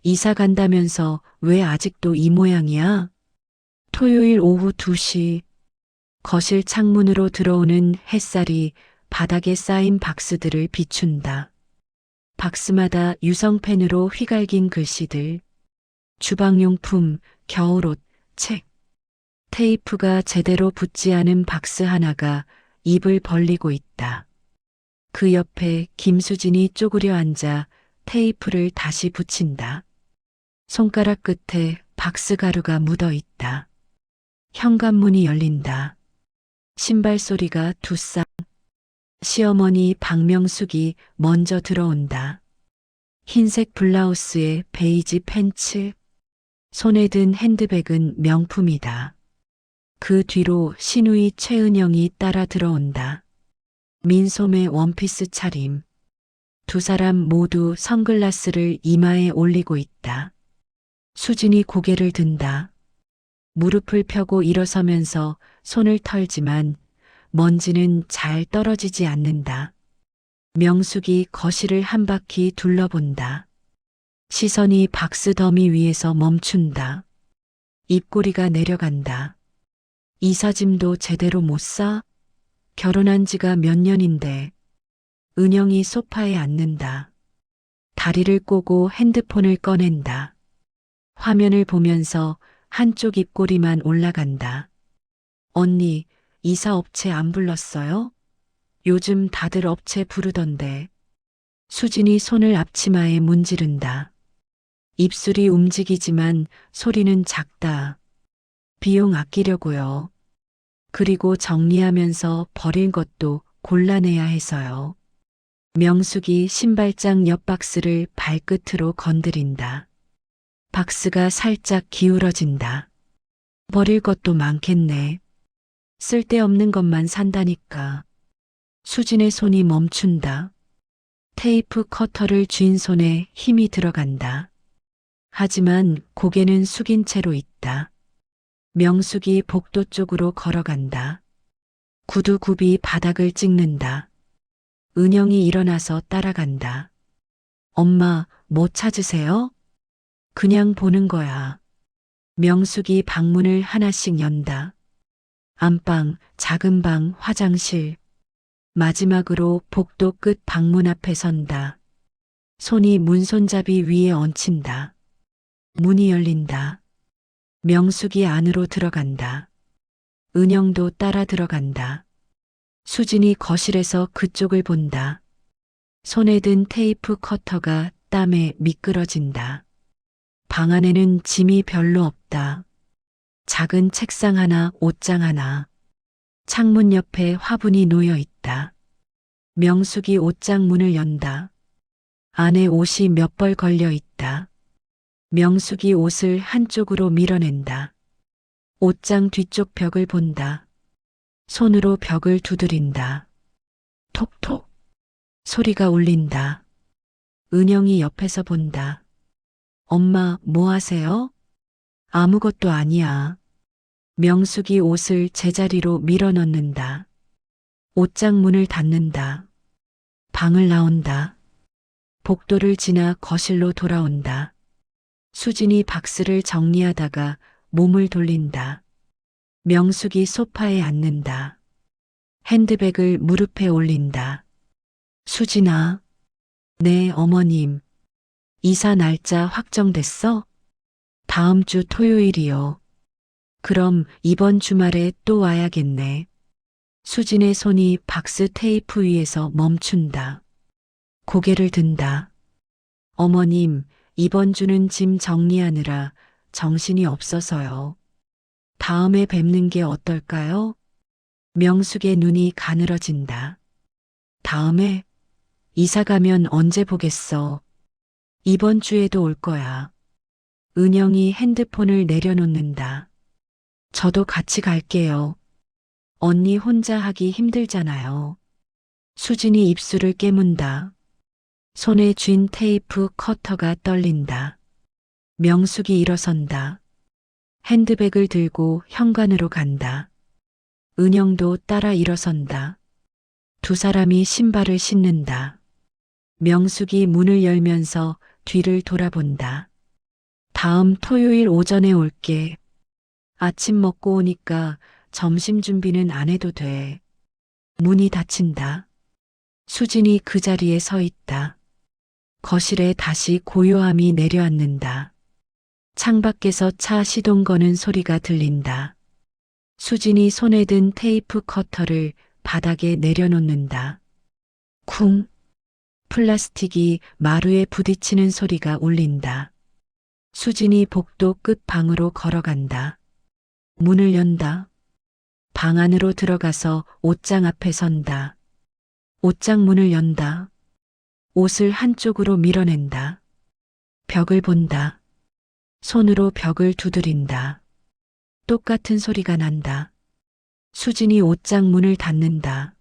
이사 간다면서 왜 아직도 이 모양이야? 토요일 오후 2시 거실 창문으로 들어오는 햇살이 바닥에 쌓인 박스들을 비춘다. 박스마다 유성펜으로 휘갈긴 글씨들, 주방용품, 겨울옷, 책, 테이프가 제대로 붙지 않은 박스 하나가 입을 벌리고 있다. 그 옆에 김수진이 쪼그려 앉아 테이프를 다시 붙인다. 손가락 끝에 박스 가루가 묻어 있다. 현관문이 열린다. 신발 소리가 두쌍. 시어머니 박명숙이 먼저 들어온다. 흰색 블라우스에 베이지 팬츠, 손에 든 핸드백은 명품이다. 그 뒤로 시누이 최은영이 따라 들어온다. 민소매 원피스 차림. 두 사람 모두 선글라스를 이마에 올리고 있다. 수진이 고개를 든다. 무릎을 펴고 일어서면서 손을 털지만 먼지는 잘 떨어지지 않는다. 명숙이 거실을 한 바퀴 둘러본다. 시선이 박스 더미 위에서 멈춘다. 입꼬리가 내려간다. 이사짐도 제대로 못 싸? 결혼한 지가 몇 년인데. 은영이 소파에 앉는다. 다리를 꼬고 핸드폰을 꺼낸다. 화면을 보면서 한쪽 입꼬리만 올라간다. 언니, 이사 업체 안 불렀어요? 요즘 다들 업체 부르던데. 수진이 손을 앞치마에 문지른다. 입술이 움직이지만 소리는 작다. 비용 아끼려고요. 그리고 정리하면서 버릴 것도 골라내야 해서요. 명숙이 신발장 옆 박스를 발끝으로 건드린다. 박스가 살짝 기울어진다. 버릴 것도 많겠네. 쓸데없는 것만 산다니까. 수진의 손이 멈춘다. 테이프 커터를 쥔 손에 힘이 들어간다. 하지만 고개는 숙인 채로 있다. 명숙이 복도 쪽으로 걸어간다. 구두굽이 바닥을 찍는다. 은영이 일어나서 따라간다. 엄마, 뭐 찾으세요? 그냥 보는 거야. 명숙이 방문을 하나씩 연다. 안방, 작은 방, 화장실. 마지막으로 복도 끝 방문 앞에 선다. 손이 문손잡이 위에 얹힌다. 문이 열린다. 명숙이 안으로 들어간다. 은영도 따라 들어간다. 수진이 거실에서 그쪽을 본다. 손에 든 테이프 커터가 땀에 미끄러진다. 방 안에는 짐이 별로 없다. 작은 책상 하나, 옷장 하나. 창문 옆에 화분이 놓여 있다. 명숙이 옷장 문을 연다. 안에 옷이 몇 벌 걸려 있다. 명숙이 옷을 한쪽으로 밀어낸다. 옷장 뒤쪽 벽을 본다. 손으로 벽을 두드린다. 톡톡. 소리가 울린다. 은영이 옆에서 본다. 엄마, 뭐 하세요? 아무것도 아니야. 명숙이 옷을 제자리로 밀어 넣는다. 옷장 문을 닫는다. 방을 나온다. 복도를 지나 거실로 돌아온다. 수진이 박스를 정리하다가 몸을 돌린다. 명숙이 소파에 앉는다. 핸드백을 무릎에 올린다. 수진아. 네, 어머님. 이사 날짜 확정됐어? 다음 주 토요일이요. 그럼 이번 주말에 또 와야겠네. 수진의 손이 박스 테이프 위에서 멈춘다. 고개를 든다. 어머님, 이번 주는 짐 정리하느라 정신이 없어서요. 다음에 뵙는 게 어떨까요? 명숙의 눈이 가늘어진다. 다음에? 이사 가면 언제 보겠어? 이번 주에도 올 거야. 은영이 핸드폰을 내려놓는다. 저도 같이 갈게요. 언니 혼자 하기 힘들잖아요. 수진이 입술을 깨문다. 손에 쥔 테이프 커터가 떨린다. 명숙이 일어선다. 핸드백을 들고 현관으로 간다. 은영도 따라 일어선다. 두 사람이 신발을 신는다. 명숙이 문을 열면서 뒤를 돌아본다. 다음 토요일 오전에 올게. 아침 먹고 오니까 점심 준비는 안 해도 돼. 문이 닫힌다. 수진이 그 자리에 서 있다. 거실에 다시 고요함이 내려앉는다. 창밖에서 차 시동 거는 소리가 들린다. 수진이 손에 든 테이프 커터를 바닥에 내려놓는다. 쿵! 플라스틱이 마루에 부딪히는 소리가 울린다. 수진이 복도 끝 방으로 걸어간다. 문을 연다. 방 안으로 들어가서 옷장 앞에 선다. 옷장 문을 연다. 옷을 한쪽으로 밀어낸다. 벽을 본다. 손으로 벽을 두드린다. 똑같은 소리가 난다. 수진이 옷장 문을 닫는다.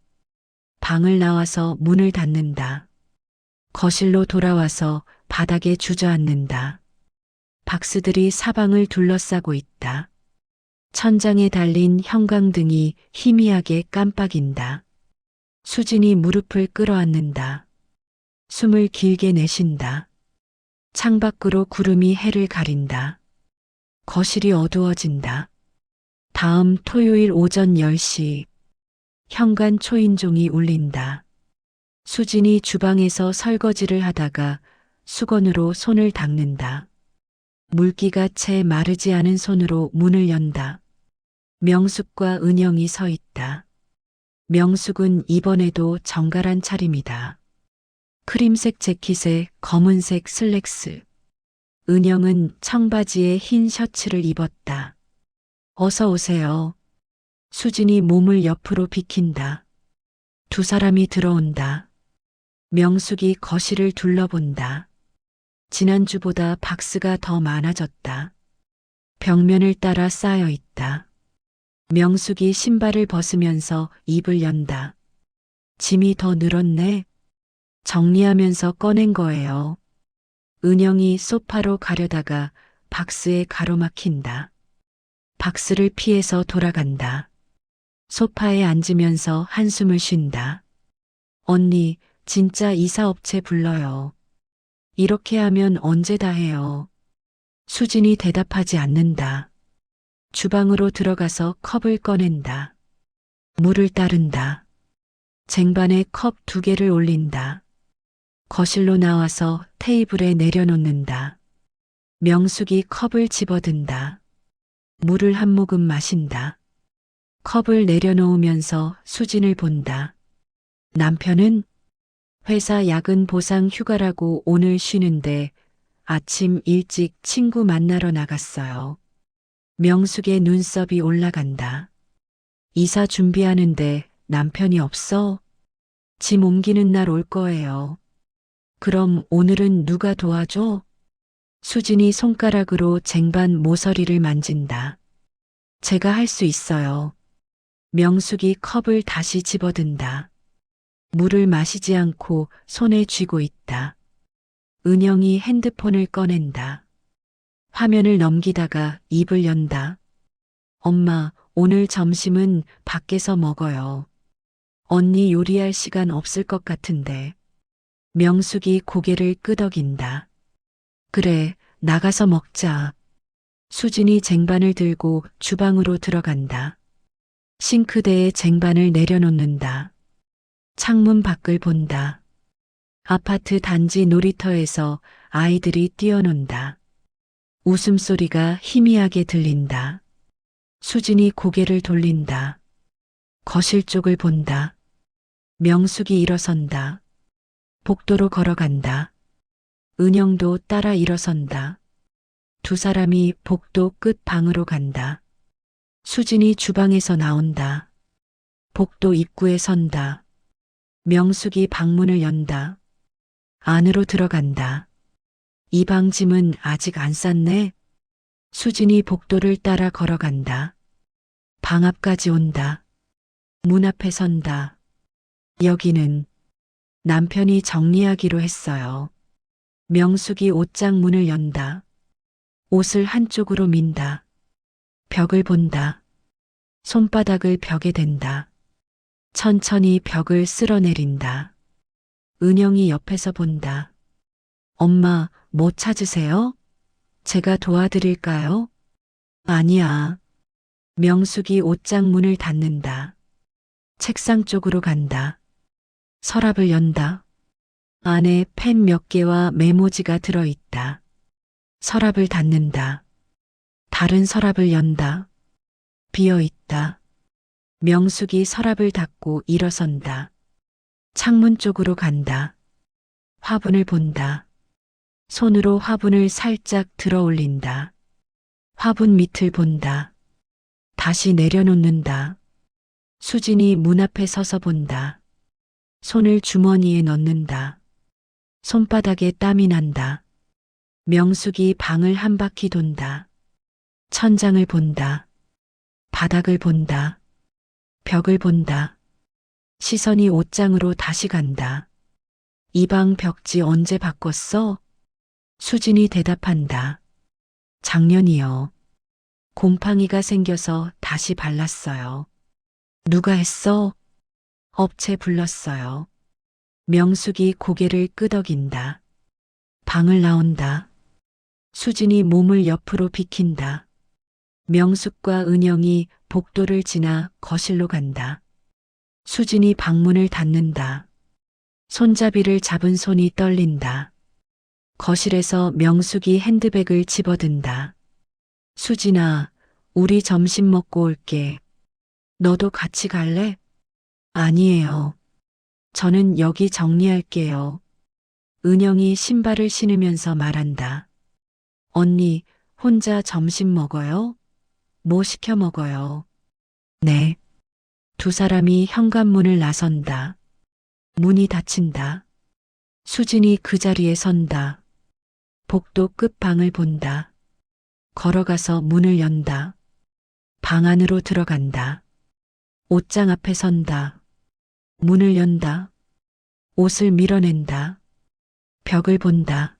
방을 나와서 문을 닫는다. 거실로 돌아와서 바닥에 주저앉는다. 박스들이 사방을 둘러싸고 있다. 천장에 달린 형광등이 희미하게 깜빡인다. 수진이 무릎을 끌어안는다. 숨을 길게 내쉰다. 창밖으로 구름이 해를 가린다. 거실이 어두워진다. 다음 토요일 오전 10시 현관 초인종이 울린다. 수진이 주방에서 설거지를 하다가 수건으로 손을 닦는다. 물기가 채 마르지 않은 손으로 문을 연다. 명숙과 은영이 서 있다. 명숙은 이번에도 정갈한 차림이다. 크림색 재킷에 검은색 슬랙스. 은영은 청바지에 흰 셔츠를 입었다. 어서 오세요. 수진이 몸을 옆으로 비킨다. 두 사람이 들어온다. 명숙이 거실을 둘러본다. 지난주보다 박스가 더 많아졌다. 벽면을 따라 쌓여 있다. 명숙이 신발을 벗으면서 입을 연다. 짐이 더 늘었네. 정리하면서 꺼낸 거예요. 은영이 소파로 가려다가 박스에 가로막힌다. 박스를 피해서 돌아간다. 소파에 앉으면서 한숨을 쉰다. 언니, 진짜 이사업체 불러요. 이렇게 하면 언제 다 해요. 수진이 대답하지 않는다. 주방으로 들어가서 컵을 꺼낸다. 물을 따른다. 쟁반에 컵 2개를 올린다. 거실로 나와서 테이블에 내려놓는다. 명숙이 컵을 집어든다. 물을 한 모금 마신다. 컵을 내려놓으면서 수진을 본다. 남편은 회사 야근 보상 휴가라고 오늘 쉬는데 아침 일찍 친구 만나러 나갔어요. 명숙의 눈썹이 올라간다. 이사 준비하는데 남편이 없어? 짐 옮기는 날 올 거예요. 그럼 오늘은 누가 도와줘? 수진이 손가락으로 쟁반 모서리를 만진다. 제가 할 수 있어요. 명숙이 컵을 다시 집어든다. 물을 마시지 않고 손에 쥐고 있다. 은영이 핸드폰을 꺼낸다. 화면을 넘기다가 입을 연다. 엄마, 오늘 점심은 밖에서 먹어요. 언니 요리할 시간 없을 것 같은데. 명숙이 고개를 끄덕인다. 그래, 나가서 먹자. 수진이 쟁반을 들고 주방으로 들어간다. 싱크대에 쟁반을 내려놓는다. 창문 밖을 본다. 아파트 단지 놀이터에서 아이들이 뛰어논다. 웃음소리가 희미하게 들린다. 수진이 고개를 돌린다. 거실 쪽을 본다. 명숙이 일어선다. 복도로 걸어간다. 은영도 따라 일어선다. 두 사람이 복도 끝 방으로 간다. 수진이 주방에서 나온다. 복도 입구에 선다. 명숙이 방문을 연다. 안으로 들어간다. 이 방 짐은 아직 안 쌌네. 수진이 복도를 따라 걸어간다. 방 앞까지 온다. 문 앞에 선다. 여기는 남편이 정리하기로 했어요. 명숙이 옷장 문을 연다. 옷을 한쪽으로 민다. 벽을 본다. 손바닥을 벽에 댄다. 천천히 벽을 쓸어내린다. 은영이 옆에서 본다. 엄마, 뭐 찾으세요? 제가 도와드릴까요? 아니야. 명숙이 옷장 문을 닫는다. 책상 쪽으로 간다. 서랍을 연다. 안에 펜 몇 개와 메모지가 들어있다. 서랍을 닫는다. 다른 서랍을 연다. 비어 있다. 명숙이 서랍을 닫고 일어선다. 창문 쪽으로 간다. 화분을 본다. 손으로 화분을 살짝 들어 올린다. 화분 밑을 본다. 다시 내려놓는다. 수진이 문 앞에 서서 본다. 손을 주머니에 넣는다. 손바닥에 땀이 난다. 명숙이 방을 한 바퀴 돈다. 천장을 본다. 바닥을 본다. 벽을 본다. 시선이 옷장으로 다시 간다. 이 방 벽지 언제 바꿨어? 수진이 대답한다. 작년이요. 곰팡이가 생겨서 다시 발랐어요. 누가 했어? 업체 불렀어요. 명숙이 고개를 끄덕인다. 방을 나온다. 수진이 몸을 옆으로 비킨다. 명숙과 은영이 복도를 지나 거실로 간다. 수진이 방문을 닫는다. 손잡이를 잡은 손이 떨린다. 거실에서 명숙이 핸드백을 집어든다. 수진아, 우리 점심 먹고 올게. 너도 같이 갈래? 아니에요. 저는 여기 정리할게요. 은영이 신발을 신으면서 말한다. 언니, 혼자 점심 먹어요? 뭐 시켜 먹어요? 네. 두 사람이 현관문을 나선다. 문이 닫힌다. 수진이 그 자리에 선다. 복도 끝 방을 본다. 걸어가서 문을 연다. 방 안으로 들어간다. 옷장 앞에 선다. 문을 연다. 옷을 밀어낸다. 벽을 본다.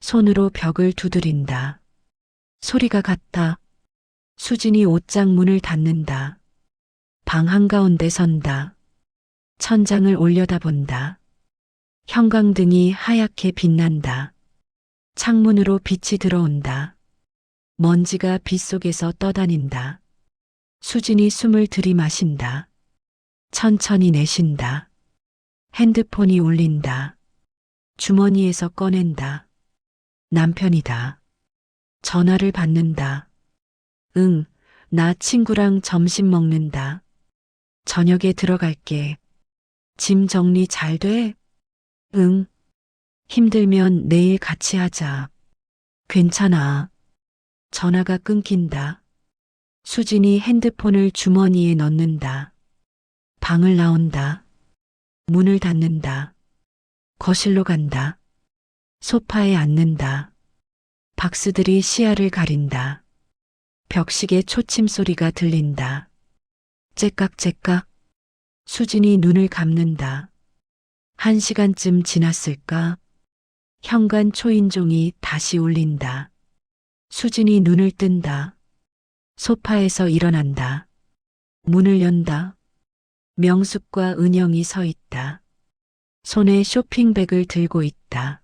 손으로 벽을 두드린다. 소리가 같다. 수진이 옷장 문을 닫는다. 방 한가운데 선다. 천장을 올려다본다. 형광등이 하얗게 빛난다. 창문으로 빛이 들어온다. 먼지가 빗속에서 떠다닌다. 수진이 숨을 들이마신다. 천천히 내쉰다. 핸드폰이 울린다. 주머니에서 꺼낸다. 남편이다. 전화를 받는다. 응, 나 친구랑 점심 먹는다. 저녁에 들어갈게. 짐 정리 잘 돼? 응. 힘들면 내일 같이 하자. 괜찮아. 전화가 끊긴다. 수진이 핸드폰을 주머니에 넣는다. 방을 나온다. 문을 닫는다. 거실로 간다. 소파에 앉는다. 박스들이 시야를 가린다. 벽시계 초침 소리가 들린다. 째깍째깍. 수진이 눈을 감는다. 1시간쯤 지났을까? 현관 초인종이 다시 울린다. 수진이 눈을 뜬다. 소파에서 일어난다. 문을 연다. 명숙과 은영이 서 있다. 손에 쇼핑백을 들고 있다.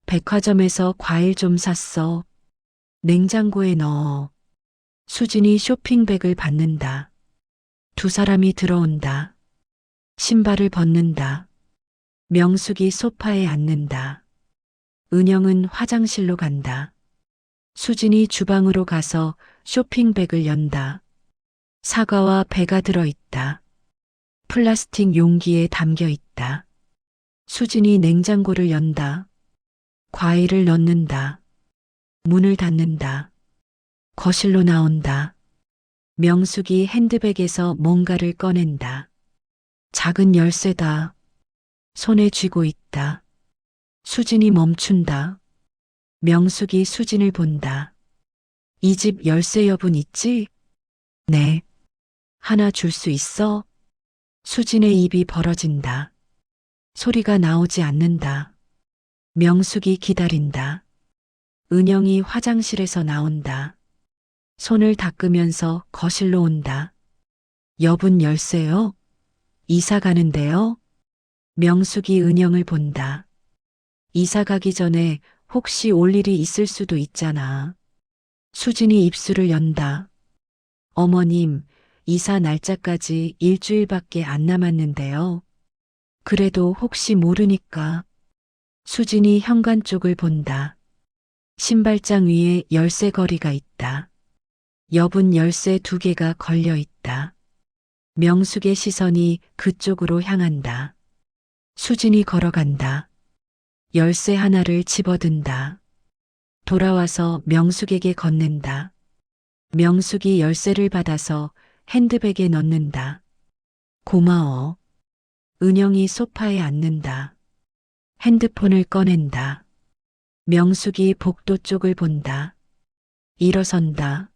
백화점에서 과일 좀 샀어. 냉장고에 넣어. 수진이 쇼핑백을 받는다. 두 사람이 들어온다. 신발을 벗는다. 명숙이 소파에 앉는다. 은영은 화장실로 간다. 수진이 주방으로 가서 쇼핑백을 연다. 사과와 배가 들어있다. 플라스틱 용기에 담겨 있다. 수진이 냉장고를 연다. 과일을 넣는다. 문을 닫는다. 거실로 나온다. 명숙이 핸드백에서 뭔가를 꺼낸다. 작은 열쇠다. 손에 쥐고 있다. 수진이 멈춘다. 명숙이 수진을 본다. 이 집 열쇠 여분 있지? 네. 하나 줄 수 있어? 수진의 입이 벌어진다. 소리가 나오지 않는다. 명숙이 기다린다. 은영이 화장실에서 나온다. 손을 닦으면서 거실로 온다. 여분 열쇠요? 이사 가는데요? 명숙이 은영을 본다. 이사 가기 전에 혹시 올 일이 있을 수도 있잖아. 수진이 입술을 연다. 어머님, 이사 날짜까지 일주일밖에 안 남았는데요. 그래도 혹시 모르니까. 수진이 현관 쪽을 본다. 신발장 위에 열쇠 거리가 있다. 여분 열쇠 2개가 걸려 있다. 명숙의 시선이 그쪽으로 향한다. 수진이 걸어간다. 열쇠 하나를 집어든다. 돌아와서 명숙에게 건넨다. 명숙이 열쇠를 받아서 핸드백에 넣는다. 고마워. 은영이 소파에 앉는다. 핸드폰을 꺼낸다. 명숙이 복도 쪽을 본다. 일어선다.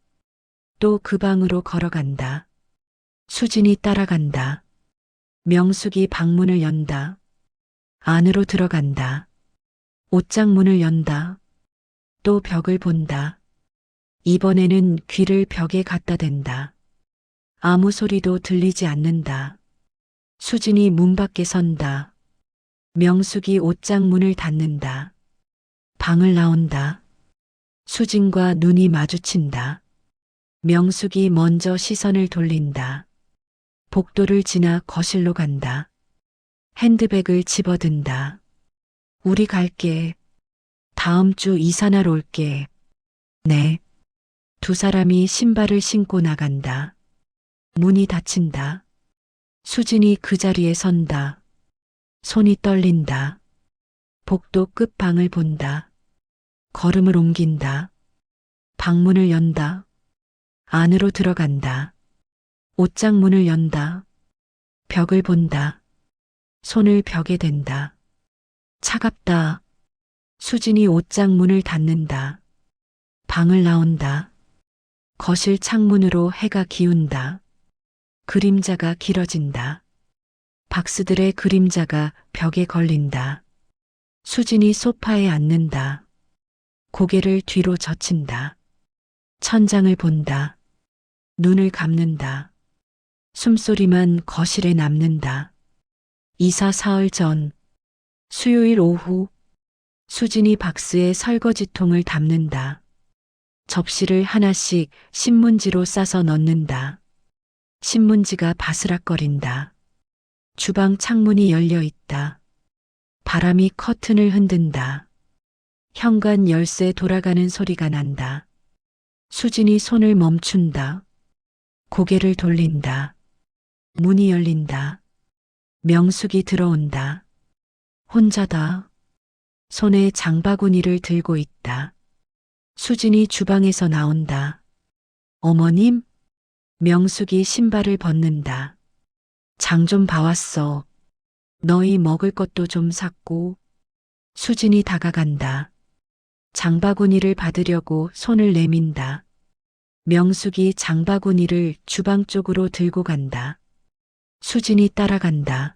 또 그 방으로 걸어간다. 수진이 따라간다. 명숙이 방문을 연다. 안으로 들어간다. 옷장 문을 연다. 또 벽을 본다. 이번에는 귀를 벽에 갖다 댄다. 아무 소리도 들리지 않는다. 수진이 문 밖에 선다. 명숙이 옷장 문을 닫는다. 방을 나온다. 수진과 눈이 마주친다. 명숙이 먼저 시선을 돌린다. 복도를 지나 거실로 간다. 핸드백을 집어든다. 우리 갈게. 다음 주 이사날 올게. 네. 두 사람이 신발을 신고 나간다. 문이 닫힌다. 수진이 그 자리에 선다. 손이 떨린다. 복도 끝 방을 본다. 걸음을 옮긴다. 방문을 연다. 안으로 들어간다. 옷장 문을 연다. 벽을 본다. 손을 벽에 댄다. 차갑다. 수진이 옷장 문을 닫는다. 방을 나온다. 거실 창문으로 해가 기운다. 그림자가 길어진다. 박스들의 그림자가 벽에 걸린다. 수진이 소파에 앉는다. 고개를 뒤로 젖힌다. 천장을 본다. 눈을 감는다. 숨소리만 거실에 남는다. 이사 사흘 전, 수요일 오후, 수진이 박스에 설거지통을 담는다. 접시를 하나씩 신문지로 싸서 넣는다. 신문지가 바스락거린다. 주방 창문이 열려 있다. 바람이 커튼을 흔든다. 현관 열쇠 돌아가는 소리가 난다. 수진이 손을 멈춘다. 고개를 돌린다. 문이 열린다. 명숙이 들어온다. 혼자다. 손에 장바구니를 들고 있다. 수진이 주방에서 나온다. 어머님? 명숙이 신발을 벗는다. 장 좀 봐왔어. 너희 먹을 것도 좀 샀고. 수진이 다가간다. 장바구니를 받으려고 손을 내민다. 명숙이 장바구니를 주방 쪽으로 들고 간다. 수진이 따라간다.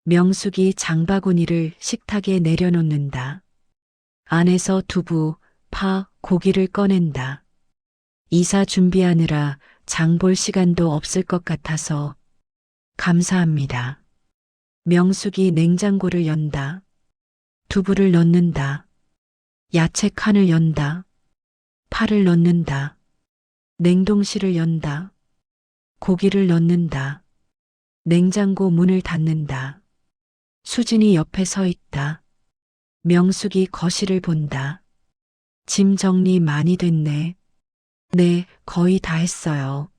명숙이 장바구니를 식탁에 내려놓는다. 안에서 두부, 파, 고기를 꺼낸다. 이사 준비하느라 장 볼 시간도 없을 것 같아서 감사합니다. 명숙이 냉장고를 연다. 두부를 넣는다. 야채 칸을 연다. 파를 넣는다. 냉동실을 연다. 고기를 넣는다. 냉장고 문을 닫는다. 수진이 옆에 서 있다. 명숙이 거실을 본다. 짐 정리 많이 됐네. 네, 거의 다 했어요.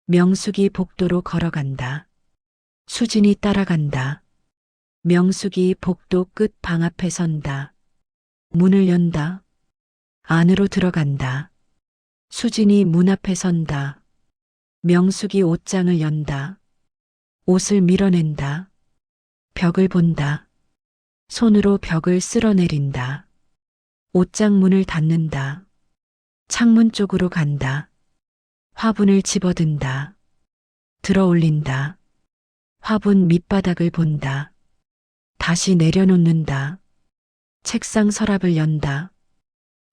명숙이 복도로 걸어간다. 수진이 따라간다. 명숙이 복도 끝 방 앞에 선다. 문을 연다. 안으로 들어간다. 수진이 문 앞에 선다. 명숙이 옷장을 연다. 옷을 밀어낸다. 벽을 본다. 손으로 벽을 쓸어내린다. 옷장 문을 닫는다. 창문 쪽으로 간다. 화분을 집어든다. 들어 올린다. 화분 밑바닥을 본다. 다시 내려놓는다. 책상 서랍을 연다.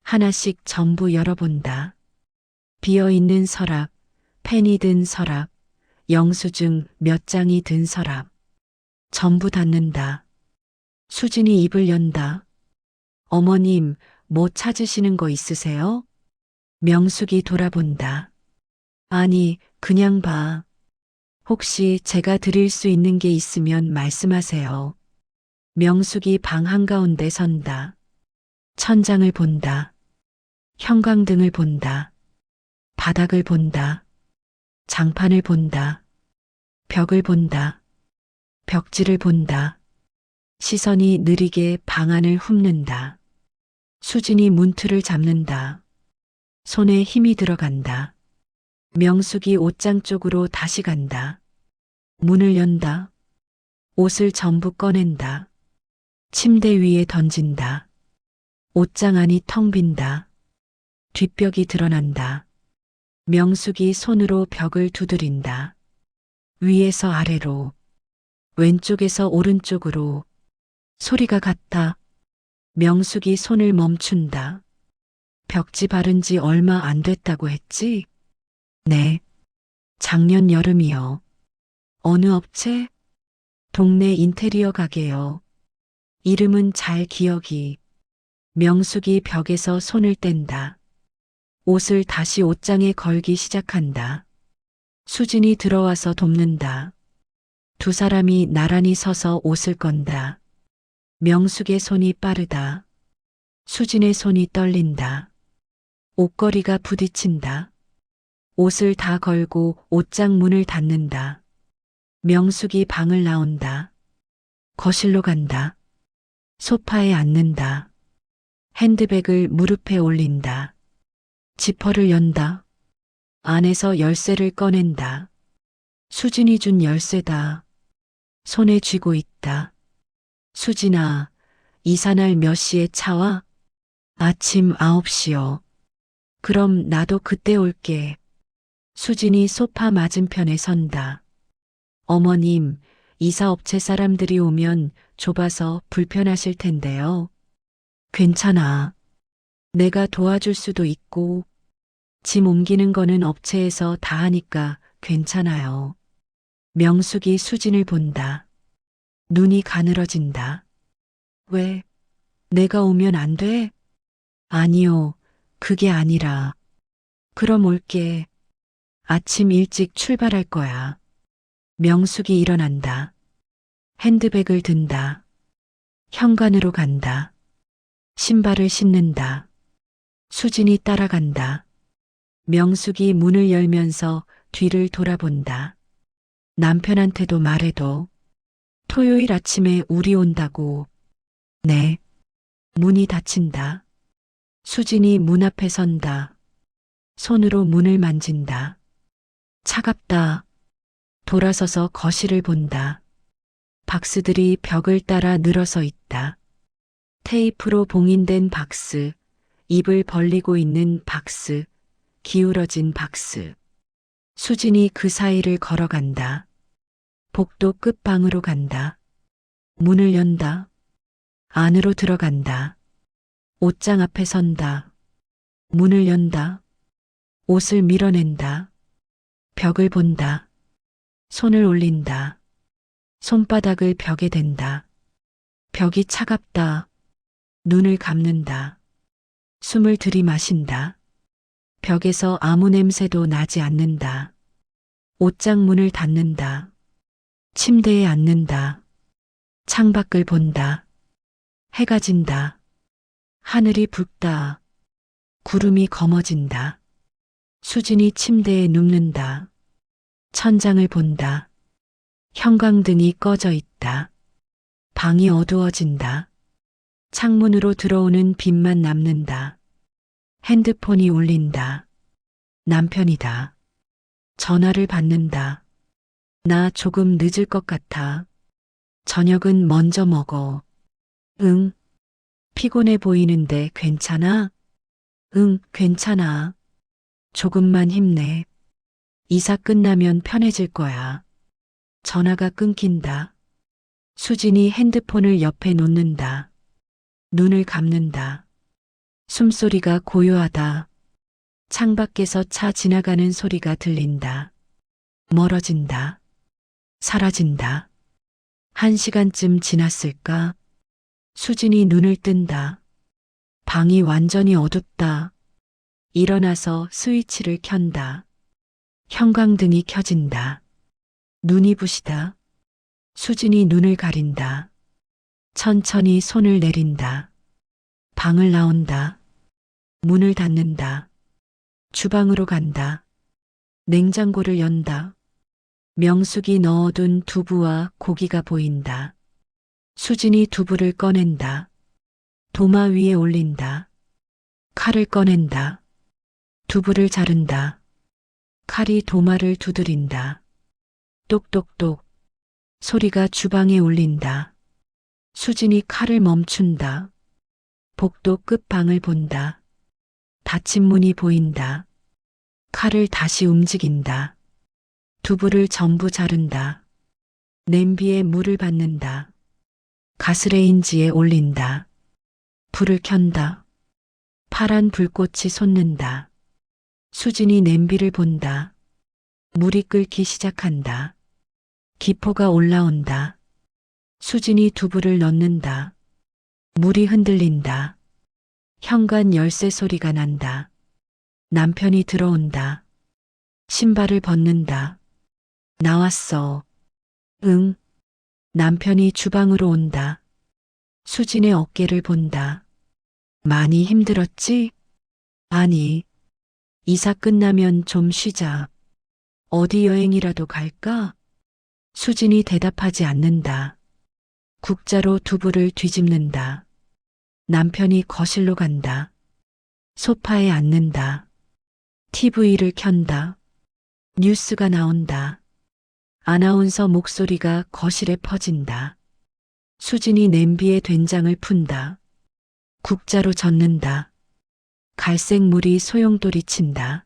하나씩 전부 열어본다. 비어있는 서랍, 펜이 든 서랍, 영수증 몇 장이 든 서랍. 전부 닫는다. 수진이 입을 연다. 어머님, 뭐 찾으시는 거 있으세요? 명숙이 돌아본다. 아니, 그냥 봐. 혹시 제가 드릴 수 있는 게 있으면 말씀하세요. 명숙이 방 한가운데 선다. 천장을 본다. 형광등을 본다. 바닥을 본다. 장판을 본다. 벽을 본다. 벽지를 본다. 시선이 느리게 방 안을 훑는다. 수진이 문틀을 잡는다. 손에 힘이 들어간다. 명숙이 옷장 쪽으로 다시 간다. 문을 연다. 옷을 전부 꺼낸다. 침대 위에 던진다. 옷장 안이 텅 빈다. 뒷벽이 드러난다. 명숙이 손으로 벽을 두드린다. 위에서 아래로, 왼쪽에서 오른쪽으로 소리가 같다. 명숙이 손을 멈춘다. 벽지 바른 지 얼마 안 됐다고 했지? 네. 작년 여름이요. 어느 업체? 동네 인테리어 가게요. 이름은 잘 기억이. 명숙이 벽에서 손을 뗀다. 옷을 다시 옷장에 걸기 시작한다. 수진이 들어와서 돕는다. 두 사람이 나란히 서서 옷을 건다. 명숙의 손이 빠르다. 수진의 손이 떨린다. 옷걸이가 부딪힌다. 옷을 다 걸고 옷장 문을 닫는다. 명숙이 방을 나온다. 거실로 간다. 소파에 앉는다. 핸드백을 무릎에 올린다. 지퍼를 연다. 안에서 열쇠를 꺼낸다. 수진이 준 열쇠다. 손에 쥐고 있다. 수진아, 이사날 몇 시에 차 와? 아침 9시요. 그럼 나도 그때 올게. 수진이 소파 맞은편에 선다. 어머님, 이사업체 사람들이 오면 좁아서 불편하실 텐데요. 괜찮아. 내가 도와줄 수도 있고, 짐 옮기는 거는 업체에서 다 하니까 괜찮아요. 명숙이 수진을 본다. 눈이 가늘어진다. 왜? 내가 오면 안 돼? 아니요. 그게 아니라. 그럼 올게. 아침 일찍 출발할 거야. 명숙이 일어난다. 핸드백을 든다. 현관으로 간다. 신발을 신는다. 수진이 따라간다. 명숙이 문을 열면서 뒤를 돌아본다. 남편한테도 말해도 토요일 아침에 우리 온다고. 네. 문이 닫힌다. 수진이 문 앞에 선다. 손으로 문을 만진다. 차갑다. 돌아서서 거실을 본다. 박스들이 벽을 따라 늘어서 있다. 테이프로 봉인된 박스, 입을 벌리고 있는 박스, 기울어진 박스. 수진이 그 사이를 걸어간다. 복도 끝방으로 간다. 문을 연다. 안으로 들어간다. 옷장 앞에 선다. 문을 연다. 옷을 밀어낸다. 벽을 본다. 손을 올린다. 손바닥을 벽에 댄다. 벽이 차갑다. 눈을 감는다. 숨을 들이마신다. 벽에서 아무 냄새도 나지 않는다. 옷장 문을 닫는다. 침대에 앉는다. 창밖을 본다. 해가 진다. 하늘이 붉다. 구름이 검어진다. 수진이 침대에 눕는다. 천장을 본다. 형광등이 꺼져 있다. 방이 어두워진다. 창문으로 들어오는 빛만 남는다. 핸드폰이 울린다. 남편이다. 전화를 받는다. 나 조금 늦을 것 같아. 저녁은 먼저 먹어. 응. 피곤해 보이는데 괜찮아? 응, 괜찮아. 조금만 힘내. 이사 끝나면 편해질 거야. 전화가 끊긴다. 수진이 핸드폰을 옆에 놓는다. 눈을 감는다. 숨소리가 고요하다. 창밖에서 차 지나가는 소리가 들린다. 멀어진다. 사라진다. 1시간쯤 지났을까? 수진이 눈을 뜬다. 방이 완전히 어둡다. 일어나서 스위치를 켠다. 형광등이 켜진다. 눈이 부시다. 수진이 눈을 가린다. 천천히 손을 내린다. 방을 나온다. 문을 닫는다. 주방으로 간다. 냉장고를 연다. 명숙이 넣어둔 두부와 고기가 보인다. 수진이 두부를 꺼낸다. 도마 위에 올린다. 칼을 꺼낸다. 두부를 자른다. 칼이 도마를 두드린다. 똑똑똑 소리가 주방에 울린다. 수진이 칼을 멈춘다. 복도 끝방을 본다. 닫힌 문이 보인다. 칼을 다시 움직인다. 두부를 전부 자른다. 냄비에 물을 붓는다. 가스레인지에 올린다. 불을 켠다. 파란 불꽃이 솟는다. 수진이 냄비를 본다. 물이 끓기 시작한다. 기포가 올라온다. 수진이 두부를 넣는다. 물이 흔들린다. 현관 열쇠 소리가 난다. 남편이 들어온다. 신발을 벗는다. 나왔어. 응. 남편이 주방으로 온다. 수진의 어깨를 본다. 많이 힘들었지? 아니. 이사 끝나면 좀 쉬자. 어디 여행이라도 갈까? 수진이 대답하지 않는다. 국자로 두부를 뒤집는다. 남편이 거실로 간다. 소파에 앉는다. TV를 켠다. 뉴스가 나온다. 아나운서 목소리가 거실에 퍼진다. 수진이 냄비에 된장을 푼다. 국자로 젓는다. 갈색 물이 소용돌이 친다.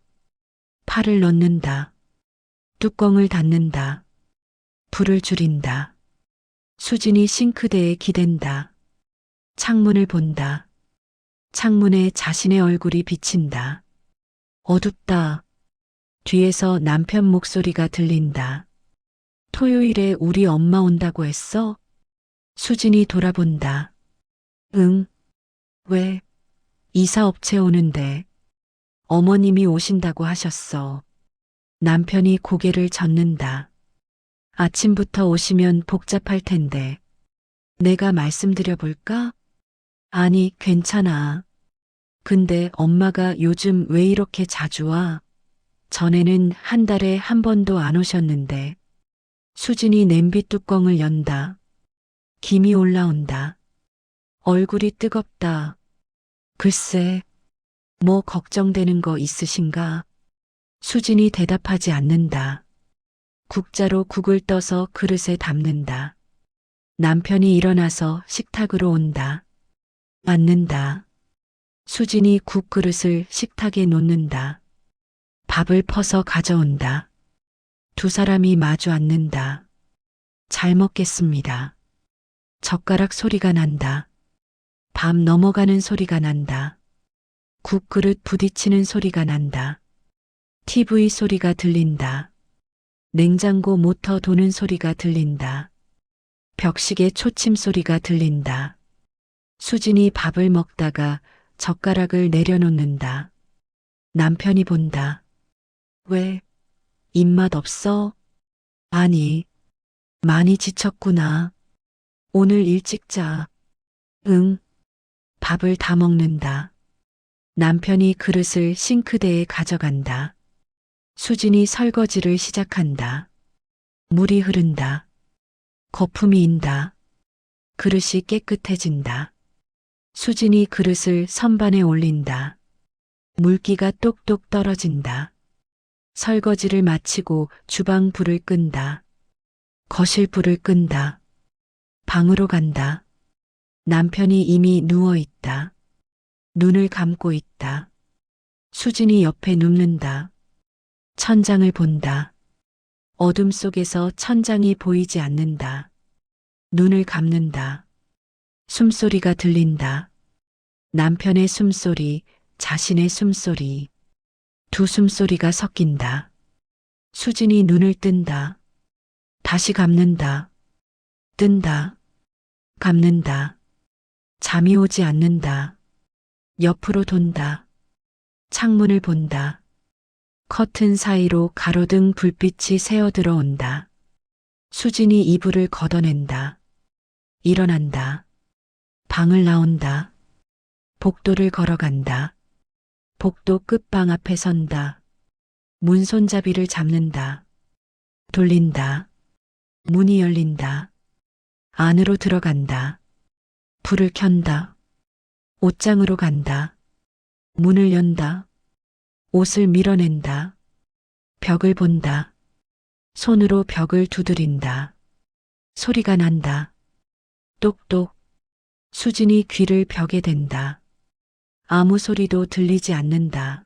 파를 넣는다. 뚜껑을 닫는다. 불을 줄인다. 수진이 싱크대에 기댄다. 창문을 본다. 창문에 자신의 얼굴이 비친다. 어둡다. 뒤에서 남편 목소리가 들린다. 토요일에 우리 엄마 온다고 했어? 수진이 돌아본다. 응. 왜? 이사업체 오는데. 어머님이 오신다고 하셨어. 남편이 고개를 젓는다. 아침부터 오시면 복잡할 텐데. 내가 말씀드려 볼까? 아니, 괜찮아. 근데 엄마가 요즘 왜 이렇게 자주 와? 전에는 한 달에 한 번도 안 오셨는데. 수진이 냄비 뚜껑을 연다. 김이 올라온다. 얼굴이 뜨겁다. 글쎄, 뭐 걱정되는 거 있으신가? 수진이 대답하지 않는다. 국자로 국을 떠서 그릇에 담는다. 남편이 일어나서 식탁으로 온다. 앉는다. 수진이 국그릇을 식탁에 놓는다. 밥을 퍼서 가져온다. 두 사람이 마주 앉는다. 잘 먹겠습니다. 젓가락 소리가 난다. 밥 넘어가는 소리가 난다. 국그릇 부딪히는 소리가 난다. TV 소리가 들린다. 냉장고 모터 도는 소리가 들린다. 벽시계 초침 소리가 들린다. 수진이 밥을 먹다가 젓가락을 내려놓는다. 남편이 본다. 왜? 입맛 없어? 아니, 많이 지쳤구나. 오늘 일찍 자. 응. 밥을 다 먹는다. 남편이 그릇을 싱크대에 가져간다. 수진이 설거지를 시작한다. 물이 흐른다. 거품이 인다. 그릇이 깨끗해진다. 수진이 그릇을 선반에 올린다. 물기가 똑똑 떨어진다. 설거지를 마치고 주방 불을 끈다. 거실 불을 끈다. 방으로 간다. 남편이 이미 누워 있다. 눈을 감고 있다. 수진이 옆에 눕는다. 천장을 본다. 어둠 속에서 천장이 보이지 않는다. 눈을 감는다. 숨소리가 들린다. 남편의 숨소리, 자신의 숨소리. 두 숨소리가 섞인다. 수진이 눈을 뜬다. 다시 감는다. 뜬다. 감는다. 잠이 오지 않는다. 옆으로 돈다. 창문을 본다. 커튼 사이로 가로등 불빛이 새어 들어온다. 수진이 이불을 걷어낸다. 일어난다. 방을 나온다. 복도를 걸어간다. 복도 끝방 앞에 선다. 문 손잡이를 잡는다. 돌린다. 문이 열린다. 안으로 들어간다. 불을 켠다. 옷장으로 간다. 문을 연다. 옷을 밀어낸다. 벽을 본다. 손으로 벽을 두드린다. 소리가 난다. 똑똑. 수진이 귀를 벽에 댄다. 아무 소리도 들리지 않는다.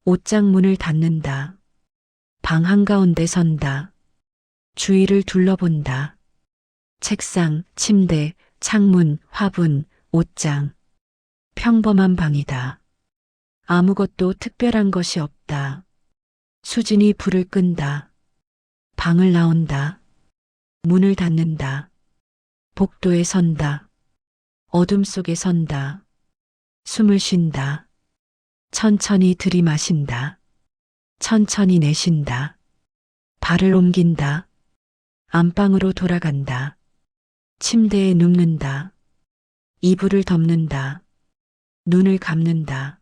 옷장 문을 닫는다. 방 한가운데 선다. 주위를 둘러본다. 책상, 침대, 창문, 화분, 옷장. 평범한 방이다. 아무것도 특별한 것이 없다. 수진이 불을 끈다. 방을 나온다. 문을 닫는다. 복도에 선다. 어둠 속에 선다. 숨을 쉰다. 천천히 들이마신다. 천천히 내쉰다. 발을 옮긴다. 안방으로 돌아간다. 침대에 눕는다. 이불을 덮는다. 눈을 감는다.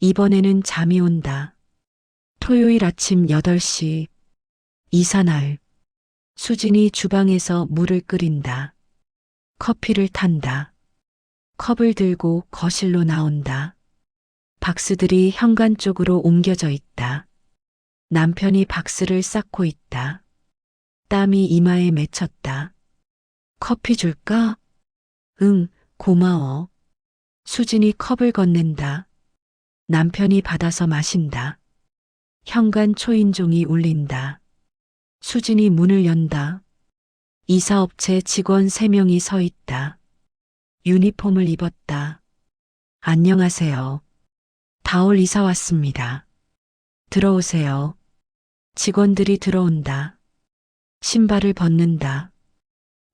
이번에는 잠이 온다. 토요일 아침 8시. 이사날. 수진이 주방에서 물을 끓인다. 커피를 탄다. 컵을 들고 거실로 나온다. 박스들이 현관 쪽으로 옮겨져 있다. 남편이 박스를 쌓고 있다. 땀이 이마에 맺혔다. 커피 줄까? 응, 고마워. 수진이 컵을 건넨다. 남편이 받아서 마신다. 현관 초인종이 울린다. 수진이 문을 연다. 이사업체 직원 3명이 서 있다. 유니폼을 입었다. 안녕하세요. 다올 이사 왔습니다. 들어오세요. 직원들이 들어온다. 신발을 벗는다.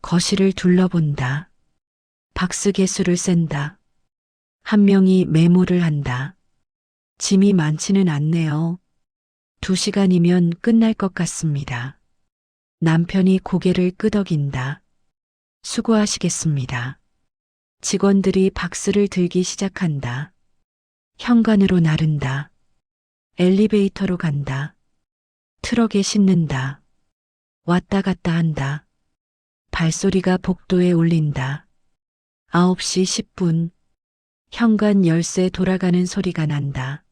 거실을 둘러본다. 박스 개수를 센다. 한 명이 메모를 한다. 짐이 많지는 않네요. 2시간이면 끝날 것 같습니다. 남편이 고개를 끄덕인다. 수고하시겠습니다. 직원들이 박스를 들기 시작한다. 현관으로 나른다. 엘리베이터로 간다. 트럭에 싣는다. 왔다 갔다 한다. 발소리가 복도에 울린다. 9시 10분. 현관 열쇠 돌아가는 소리가 난다.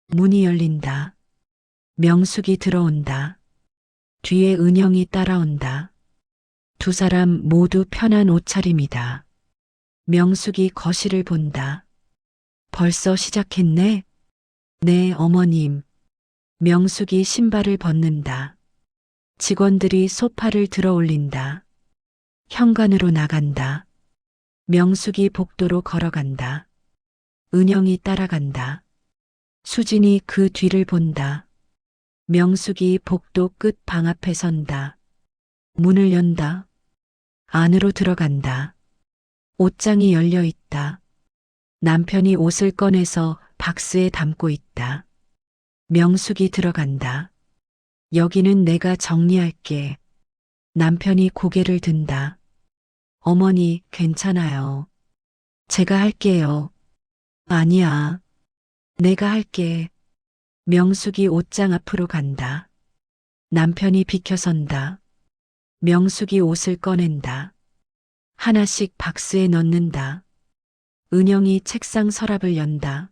문이 열린다. 명숙이 들어온다. 뒤에 은영이 따라온다. 두 사람 모두 편한 옷차림이다. 명숙이 거실을 본다. 벌써 시작했네? 네, 어머님. 명숙이 신발을 벗는다. 직원들이 소파를 들어 올린다. 현관으로 나간다. 명숙이 복도로 걸어간다. 은영이 따라간다. 수진이 그 뒤를 본다. 명숙이 복도 끝 방 앞에 선다. 문을 연다. 안으로 들어간다. 옷장이 열려 있다. 남편이 옷을 꺼내서 박스에 담고 있다. 명숙이 들어간다. 여기는 내가 정리할게. 남편이 고개를 든다. 어머니, 괜찮아요. 제가 할게요. 아니야. 내가 할게. 명숙이 옷장 앞으로 간다. 남편이 비켜선다. 명숙이 옷을 꺼낸다. 하나씩 박스에 넣는다. 은영이 책상 서랍을 연다.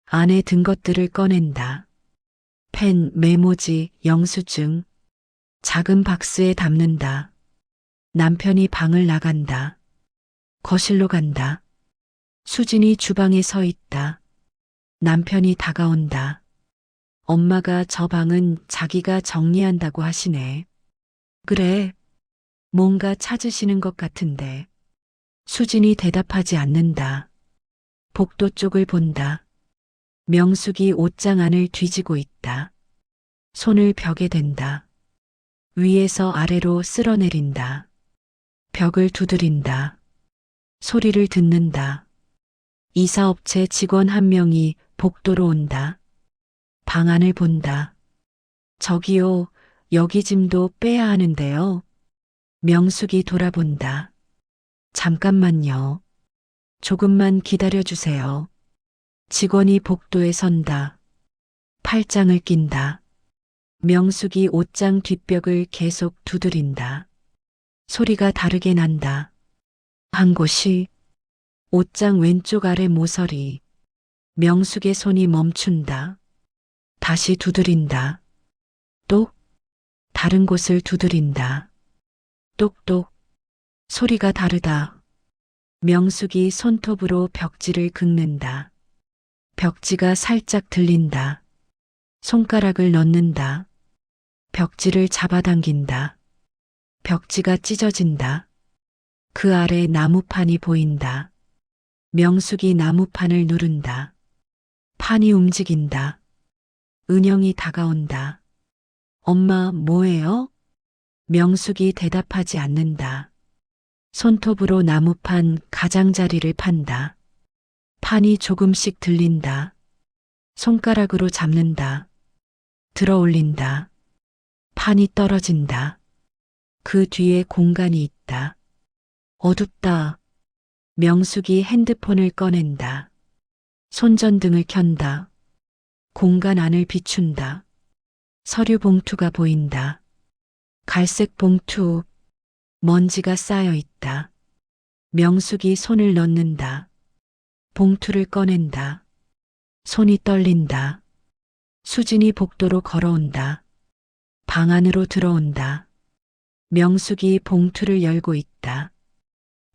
안에 든 것들을 꺼낸다. 펜, 메모지, 영수증. 작은 박스에 담는다. 남편이 방을 나간다. 거실로 간다. 수진이 주방에 서 있다. 남편이 다가온다. 엄마가 저 방은 자기가 정리한다고 하시네. 그래. 뭔가 찾으시는 것 같은데. 수진이 대답하지 않는다. 복도 쪽을 본다. 명숙이 옷장 안을 뒤지고 있다. 손을 벽에 댄다. 위에서 아래로 쓸어내린다. 벽을 두드린다. 소리를 듣는다. 이사업체 직원 한 명이 복도로 온다. 방안을 본다. 저기요, 여기 짐도 빼야 하는데요. 명숙이 돌아본다. 잠깐만요. 조금만 기다려주세요. 직원이 복도에 선다. 팔짱을 낀다. 명숙이 옷장 뒷벽을 계속 두드린다. 소리가 다르게 난다. 한 곳이 옷장 왼쪽 아래 모서리. 명숙의 손이 멈춘다. 다시 두드린다. 또 다른 곳을 두드린다. 똑똑. 소리가 다르다. 명숙이 손톱으로 벽지를 긁는다. 벽지가 살짝 들린다. 손가락을 넣는다. 벽지를 잡아당긴다. 벽지가 찢어진다. 그 아래 나무판이 보인다. 명숙이 나무판을 누른다. 판이 움직인다. 은영이 다가온다. 엄마, 뭐예요? 명숙이 대답하지 않는다. 손톱으로 나무판 가장자리를 판다. 판이 조금씩 들린다. 손가락으로 잡는다. 들어 올린다. 판이 떨어진다. 그 뒤에 공간이 있다. 어둡다. 명숙이 핸드폰을 꺼낸다. 손전등을 켠다. 공간 안을 비춘다. 서류 봉투가 보인다. 갈색 봉투. 먼지가 쌓여 있다. 명숙이 손을 넣는다. 봉투를 꺼낸다. 손이 떨린다. 수진이 복도로 걸어온다. 방 안으로 들어온다. 명숙이 봉투를 열고 있다.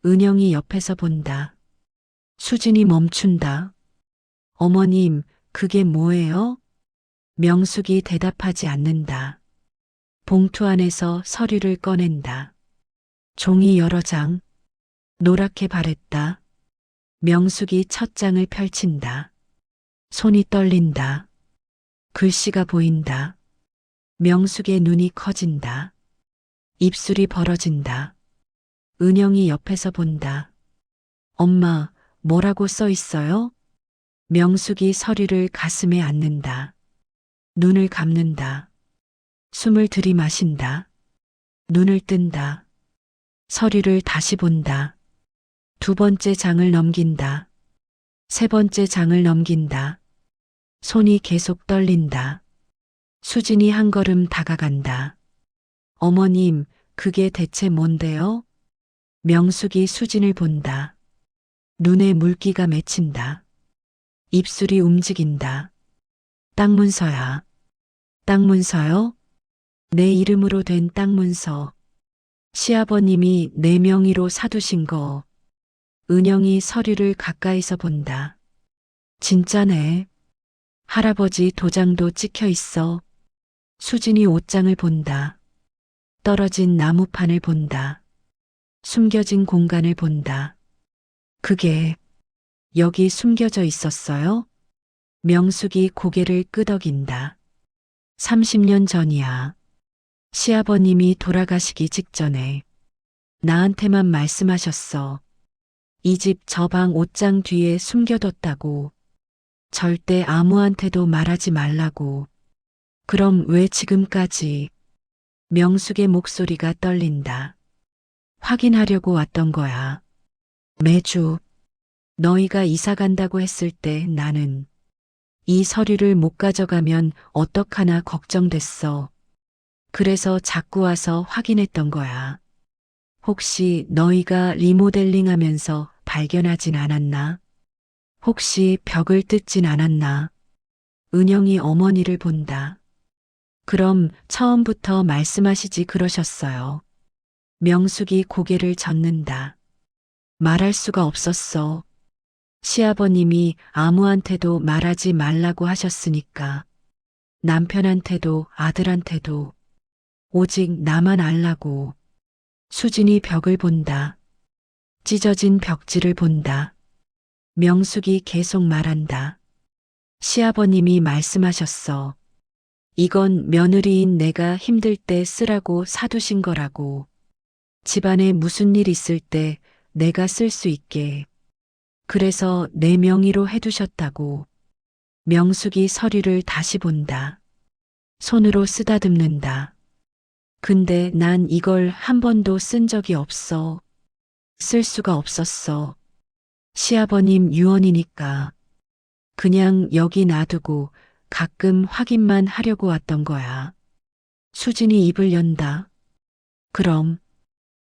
은영이 옆에서 본다. 수진이 멈춘다. 어머님, 그게 뭐예요? 명숙이 대답하지 않는다. 봉투 안에서 서류를 꺼낸다. 종이 여러 장. 노랗게 바랬다. 명숙이 첫 장을 펼친다. 손이 떨린다. 글씨가 보인다. 명숙의 눈이 커진다. 입술이 벌어진다. 은영이 옆에서 본다. 엄마, 뭐라고 써 있어요? 명숙이 서류를 가슴에 안는다. 눈을 감는다. 숨을 들이마신다. 눈을 뜬다. 서류를 다시 본다. 두 번째 장을 넘긴다. 세 번째 장을 넘긴다. 손이 계속 떨린다. 수진이 한 걸음 다가간다. 어머님, 그게 대체 뭔데요? 명숙이 수진을 본다. 눈에 물기가 맺힌다. 입술이 움직인다. 땅 문서야. 땅 문서요? 내 이름으로 된 땅 문서. 시아버님이 내 명의로 사두신 거. 은영이 서류를 가까이서 본다. 진짜네. 할아버지 도장도 찍혀 있어. 수진이 옷장을 본다. 떨어진 나무판을 본다. 숨겨진 공간을 본다. 그게 여기 숨겨져 있었어요? 명숙이 고개를 끄덕인다. 30년 전이야. 시아버님이 돌아가시기 직전에 나한테만 말씀하셨어. 이 집 저 방 옷장 뒤에 숨겨뒀다고. 절대 아무한테도 말하지 말라고. 그럼 왜 지금까지? 명숙의 목소리가 떨린다. 확인하려고 왔던 거야. 매주 너희가 이사 간다고 했을 때 나는 이 서류를 못 가져가면 어떡하나 걱정됐어. 그래서 자꾸 와서 확인했던 거야. 혹시 너희가 리모델링 하면서 발견하진 않았나? 혹시 벽을 뜯진 않았나? 은영이 어머니를 본다. 그럼 처음부터 말씀하시지 그러셨어요. 명숙이 고개를 젓는다. 말할 수가 없었어. 시아버님이 아무한테도 말하지 말라고 하셨으니까. 남편한테도 아들한테도. 오직 나만 알라고. 수진이 벽을 본다. 찢어진 벽지를 본다. 명숙이 계속 말한다. 시아버님이 말씀하셨어. 이건 며느리인 내가 힘들 때 쓰라고 사두신 거라고. 집안에 무슨 일 있을 때 내가 쓸 수 있게. 그래서 내 명의로 해두셨다고. 명숙이 서류를 다시 본다. 손으로 쓰다듬는다. 근데 난 이걸 한 번도 쓴 적이 없어. 쓸 수가 없었어. 시아버님 유언이니까. 그냥 여기 놔두고 가끔 확인만 하려고 왔던 거야. 수진이 입을 연다. 그럼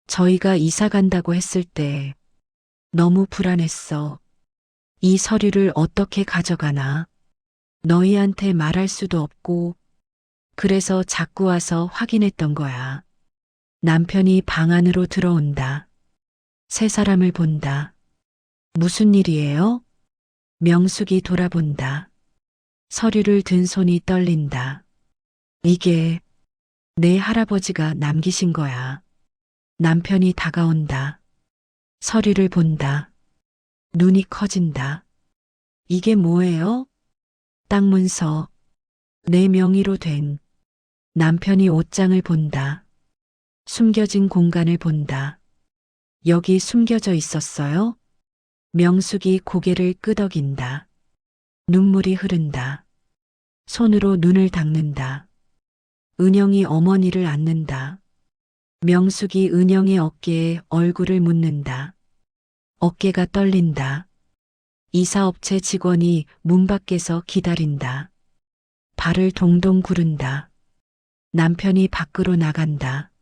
저희가 이사 간다고 했을 때 너무 불안했어. 이 서류를 어떻게 가져가나. 너희한테 말할 수도 없고 그래서 자꾸 와서 확인했던 거야. 남편이 방 안으로 들어온다. 세 사람을 본다. 무슨 일이에요? 명숙이 돌아본다. 서류를 든 손이 떨린다. 이게 내 할아버지가 남기신 거야. 남편이 다가온다. 서류를 본다. 눈이 커진다. 이게 뭐예요? 땅 문서. 내 명의로 된. 남편이 옷장을 본다. 숨겨진 공간을 본다. 여기 숨겨져 있었어요? 명숙이 고개를 끄덕인다. 눈물이 흐른다. 손으로 눈을 닦는다. 은영이 어머니를 안는다. 명숙이 은영의 어깨에 얼굴을 묻는다. 어깨가 떨린다. 이사업체 직원이 문 밖에서 기다린다. 발을 동동 구른다. 남편이 밖으로 나간다.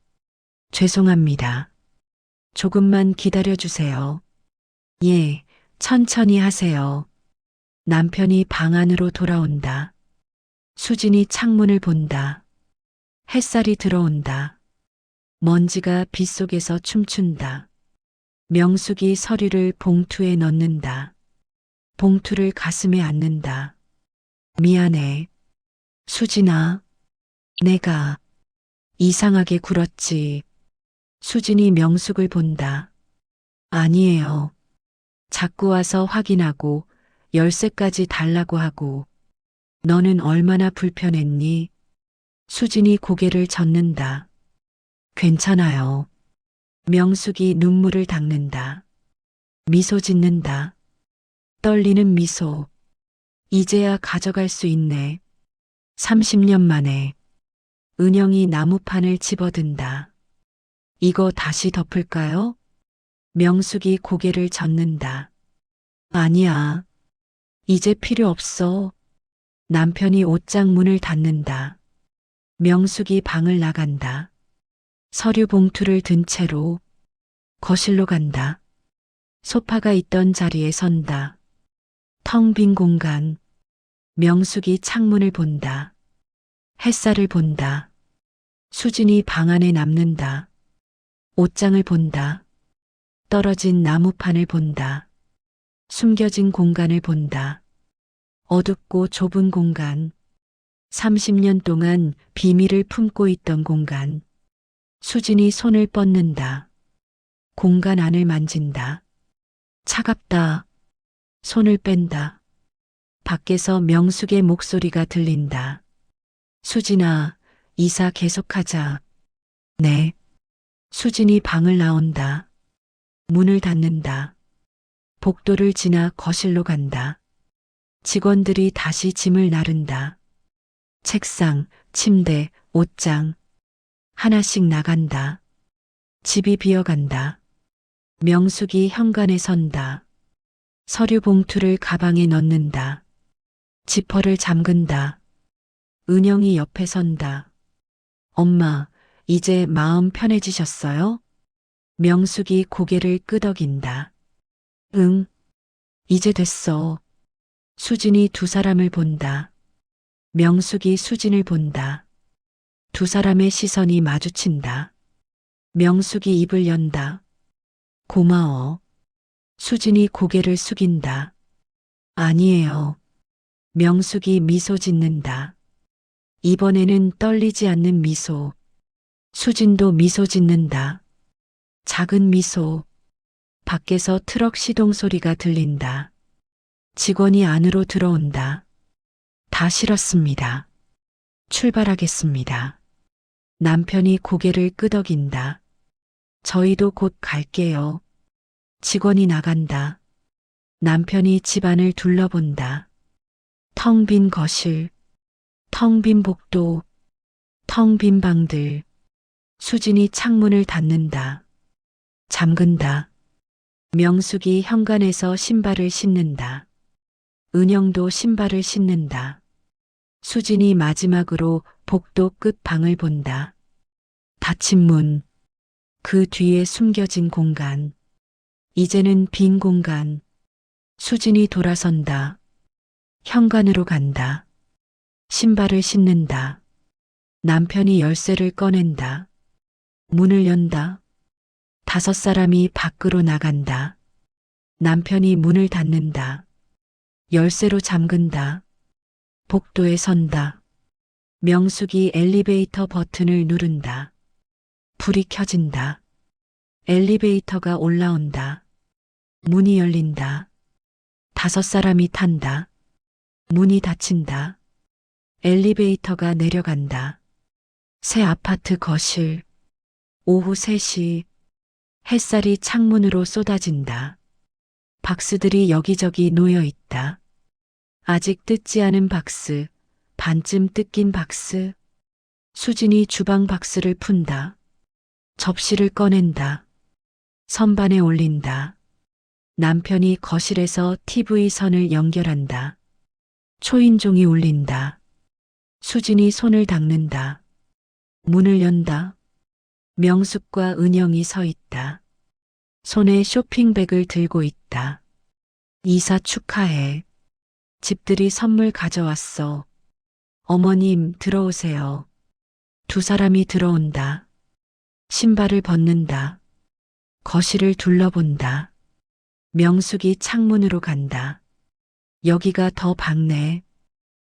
죄송합니다. 조금만 기다려주세요. 예, 천천히 하세요. 남편이 방 안으로 돌아온다. 수진이 창문을 본다. 햇살이 들어온다. 먼지가 빗속에서 춤춘다. 명숙이 서류를 봉투에 넣는다. 봉투를 가슴에 안는다. 미안해. 수진아, 내가 이상하게 굴었지. 수진이 명숙을 본다. 아니에요. 자꾸 와서 확인하고 열쇠까지 달라고 하고. 너는 얼마나 불편했니? 수진이 고개를 젓는다. 괜찮아요. 명숙이 눈물을 닦는다. 미소 짓는다. 떨리는 미소. 이제야 가져갈 수 있네. 30년 만에. 은영이 나무판을 집어든다. 이거 다시 덮을까요? 명숙이 고개를 젓는다. 아니야. 이제 필요 없어. 남편이 옷장 문을 닫는다. 명숙이 방을 나간다. 서류 봉투를 든 채로 거실로 간다. 소파가 있던 자리에 선다. 텅 빈 공간. 명숙이 창문을 본다. 햇살을 본다. 수진이 방 안에 남는다. 옷장을 본다. 떨어진 나무판을 본다. 숨겨진 공간을 본다. 어둡고 좁은 공간. 30년 동안 비밀을 품고 있던 공간. 수진이 손을 뻗는다. 공간 안을 만진다. 차갑다. 손을 뺀다. 밖에서 명숙의 목소리가 들린다. 수진아, 이사 계속하자. 네. 수진이 방을 나온다. 문을 닫는다. 복도를 지나 거실로 간다. 직원들이 다시 짐을 나른다. 책상, 침대, 옷장. 하나씩 나간다. 집이 비어간다. 명숙이 현관에 선다. 서류 봉투를 가방에 넣는다. 지퍼를 잠근다. 은영이 옆에 선다. 엄마, 이제 마음 편해지셨어요? 명숙이 고개를 끄덕인다. 응, 이제 됐어. 수진이 두 사람을 본다. 명숙이 수진을 본다. 두 사람의 시선이 마주친다. 명숙이 입을 연다. 고마워. 수진이 고개를 숙인다. 아니에요. 명숙이 미소 짓는다. 이번에는 떨리지 않는 미소. 수진도 미소 짓는다. 작은 미소. 밖에서 트럭 시동 소리가 들린다. 직원이 안으로 들어온다. 다 실었습니다. 출발하겠습니다. 남편이 고개를 끄덕인다. 저희도 곧 갈게요. 직원이 나간다. 남편이 집안을 둘러본다. 텅 빈 거실, 텅 빈 복도, 텅 빈 방들. 수진이 창문을 닫는다. 잠근다. 명숙이 현관에서 신발을 신는다. 은영도 신발을 신는다. 수진이 마지막으로 복도 끝 방을 본다. 닫힌 문, 그 뒤에 숨겨진 공간. 이제는 빈 공간. 수진이 돌아선다. 현관으로 간다. 신발을 신는다. 남편이 열쇠를 꺼낸다. 문을 연다. 5 사람이 밖으로 나간다. 남편이 문을 닫는다. 열쇠로 잠근다. 복도에 선다. 명숙이 엘리베이터 버튼을 누른다. 불이 켜진다. 엘리베이터가 올라온다. 문이 열린다. 5 사람이 탄다. 문이 닫힌다. 엘리베이터가 내려간다. 새 아파트 거실. 오후 3시. 햇살이 창문으로 쏟아진다. 박스들이 여기저기 놓여 있다. 아직 뜯지 않은 박스, 반쯤 뜯긴 박스. 수진이 주방 박스를 푼다. 접시를 꺼낸다. 선반에 올린다. 남편이 거실에서 TV 선을 연결한다. 초인종이 울린다. 수진이 손을 닦는다. 문을 연다. 명숙과 은영이 서 있다. 손에 쇼핑백을 들고 있다. 이사 축하해. 집들이 선물 가져왔어. 어머님 들어오세요. 2 사람이 들어온다. 신발을 벗는다. 거실을 둘러본다. 명숙이 창문으로 간다. 여기가 더 밝네.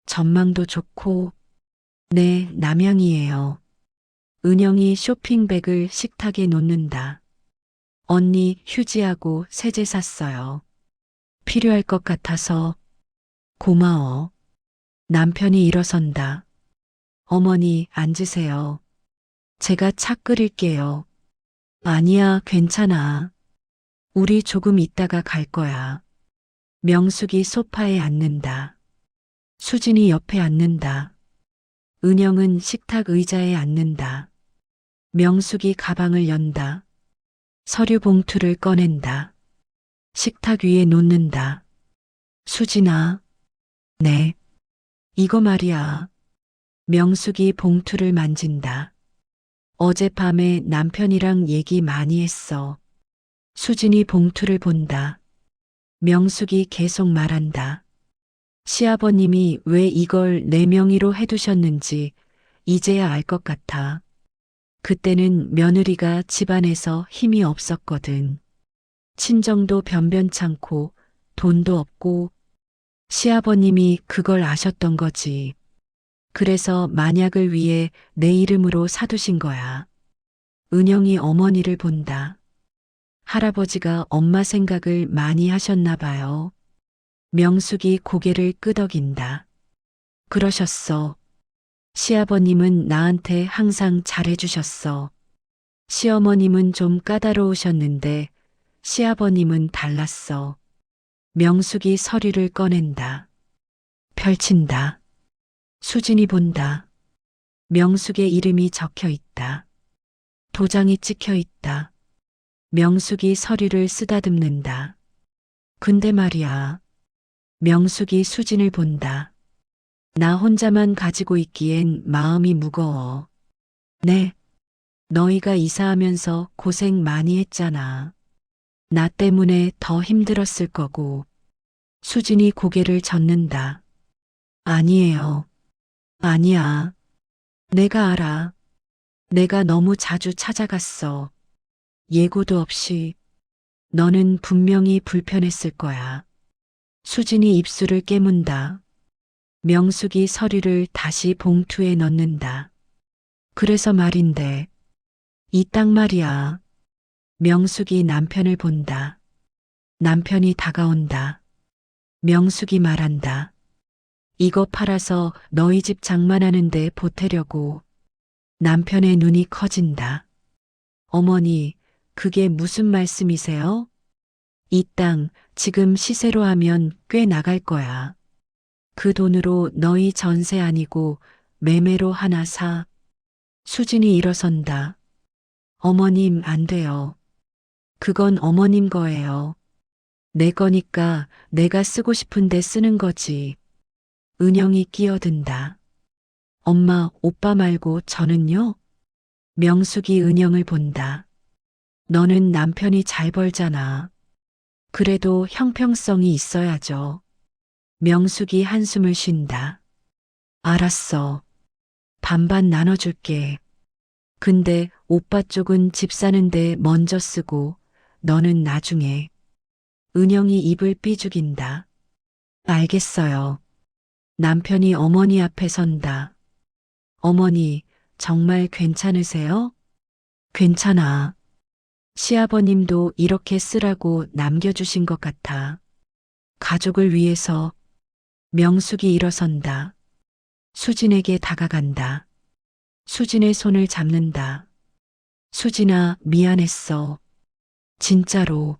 전망도 좋고. 네, 남양이에요. 은영이 쇼핑백을 식탁에 놓는다. 언니 휴지하고 세제 샀어요. 필요할 것 같아서. 고마워. 남편이 일어선다. 어머니 앉으세요. 제가 차 끓일게요. 아니야, 괜찮아. 우리 조금 있다가 갈 거야. 명숙이 소파에 앉는다. 수진이 옆에 앉는다. 은영은 식탁 의자에 앉는다. 명숙이 가방을 연다. 서류 봉투를 꺼낸다. 식탁 위에 놓는다. 수진아. 네. 이거 말이야. 명숙이 봉투를 만진다. 어젯밤에 남편이랑 얘기 많이 했어. 수진이 봉투를 본다. 명숙이 계속 말한다. 시아버님이 왜 이걸 내 명의로 해두셨는지 이제야 알 것 같아. 그때는 며느리가 집안에서 힘이 없었거든. 친정도 변변찮고 돈도 없고 시아버님이 그걸 아셨던 거지. 그래서 만약을 위해 내 이름으로 사두신 거야. 은영이 어머니를 본다. 할아버지가 엄마 생각을 많이 하셨나 봐요. 명숙이 고개를 끄덕인다. 그러셨어. 시아버님은 나한테 항상 잘해주셨어. 시어머님은 좀 까다로우셨는데 시아버님은 달랐어. 명숙이 서류를 꺼낸다. 펼친다. 수진이 본다. 명숙의 이름이 적혀 있다. 도장이 찍혀 있다. 명숙이 서류를 쓰다듬는다. 근데 말이야. 명숙이 수진을 본다. 나 혼자만 가지고 있기엔 마음이 무거워. 네. 너희가 이사하면서 고생 많이 했잖아. 나 때문에 더 힘들었을 거고. 수진이 고개를 젓는다. 아니에요. 아니야. 내가 알아. 내가 너무 자주 찾아갔어. 예고도 없이. 너는 분명히 불편했을 거야. 수진이 입술을 깨문다. 명숙이 서류를 다시 봉투에 넣는다. 그래서 말인데. 이 딱 말이야. 명숙이 남편을 본다. 남편이 다가온다. 명숙이 말한다. 이거 팔아서 너희 집 장만하는데 보태려고. 남편의 눈이 커진다. 어머니, 그게 무슨 말씀이세요? 이 땅 지금 시세로 하면 꽤 나갈 거야. 그 돈으로 너희 전세 아니고 매매로 하나 사. 수진이 일어선다. 어머님, 안 돼요. 그건 어머님 거예요. 내 거니까 내가 쓰고 싶은데 쓰는 거지. 은영이 끼어든다. 엄마, 오빠 말고 저는요? 명숙이 은영을 본다. 너는 남편이 잘 벌잖아. 그래도 형평성이 있어야죠. 명숙이 한숨을 쉰다. 알았어. 반반 나눠줄게. 근데 오빠 쪽은 집 사는데 먼저 쓰고 너는 나중에. 은영이 입을 삐죽인다. 알겠어요. 남편이 어머니 앞에 선다. 어머니, 정말 괜찮으세요? 괜찮아. 시아버님도 이렇게 쓰라고 남겨주신 것 같아. 가족을 위해서. 명숙이 일어선다. 수진에게 다가간다. 수진의 손을 잡는다. 수진아, 미안했어. 진짜로.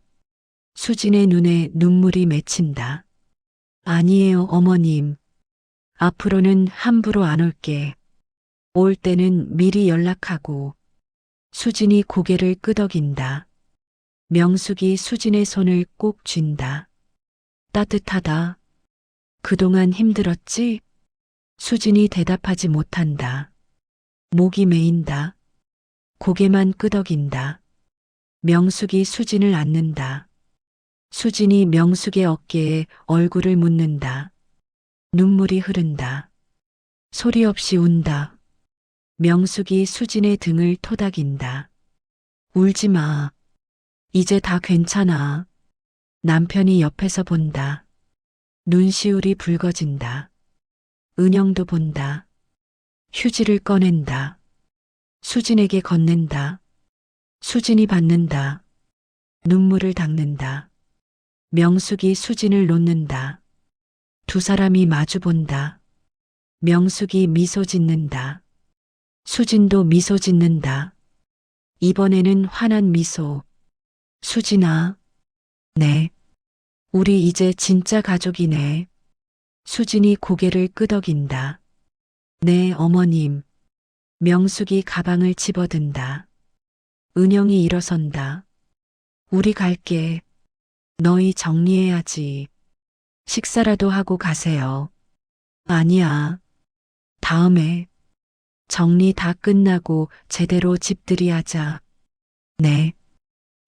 수진의 눈에 눈물이 맺힌다. 아니에요, 어머님. 앞으로는 함부로 안 올게. 올 때는 미리 연락하고. 수진이 고개를 끄덕인다. 명숙이 수진의 손을 꼭 쥔다. 따뜻하다. 그동안 힘들었지? 수진이 대답하지 못한다. 목이 메인다. 고개만 끄덕인다. 명숙이 수진을 안는다. 수진이 명숙의 어깨에 얼굴을 묻는다. 눈물이 흐른다. 소리 없이 운다. 명숙이 수진의 등을 토닥인다. 울지 마. 이제 다 괜찮아. 남편이 옆에서 본다. 눈시울이 붉어진다. 은영도 본다. 휴지를 꺼낸다. 수진에게 건넨다. 수진이 받는다. 눈물을 닦는다. 명숙이 수진을 놓는다. 두 사람이 마주 본다. 명숙이 미소 짓는다. 수진도 미소 짓는다. 이번에는 환한 미소. 수진아. 네. 우리 이제 진짜 가족이네. 수진이 고개를 끄덕인다. 네, 어머님. 명숙이 가방을 집어든다. 은영이 일어선다. 우리 갈게. 너희 정리해야지. 식사라도 하고 가세요. 아니야. 다음에. 정리 다 끝나고 제대로 집들이 하자. 네.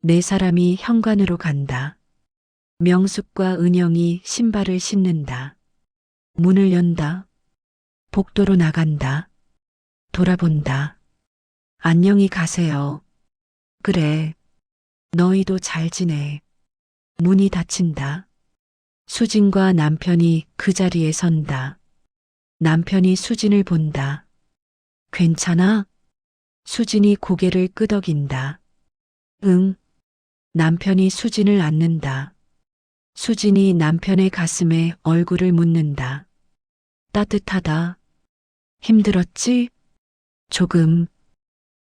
네 사람이 현관으로 간다. 명숙과 은영이 신발을 신는다. 문을 연다. 복도로 나간다. 돌아본다. 안녕히 가세요. 그래. 너희도 잘 지내. 문이 닫힌다. 수진과 남편이 그 자리에 선다. 남편이 수진을 본다. 괜찮아? 수진이 고개를 끄덕인다. 응. 남편이 수진을 안는다. 수진이 남편의 가슴에 얼굴을 묻는다. 따뜻하다. 힘들었지? 조금.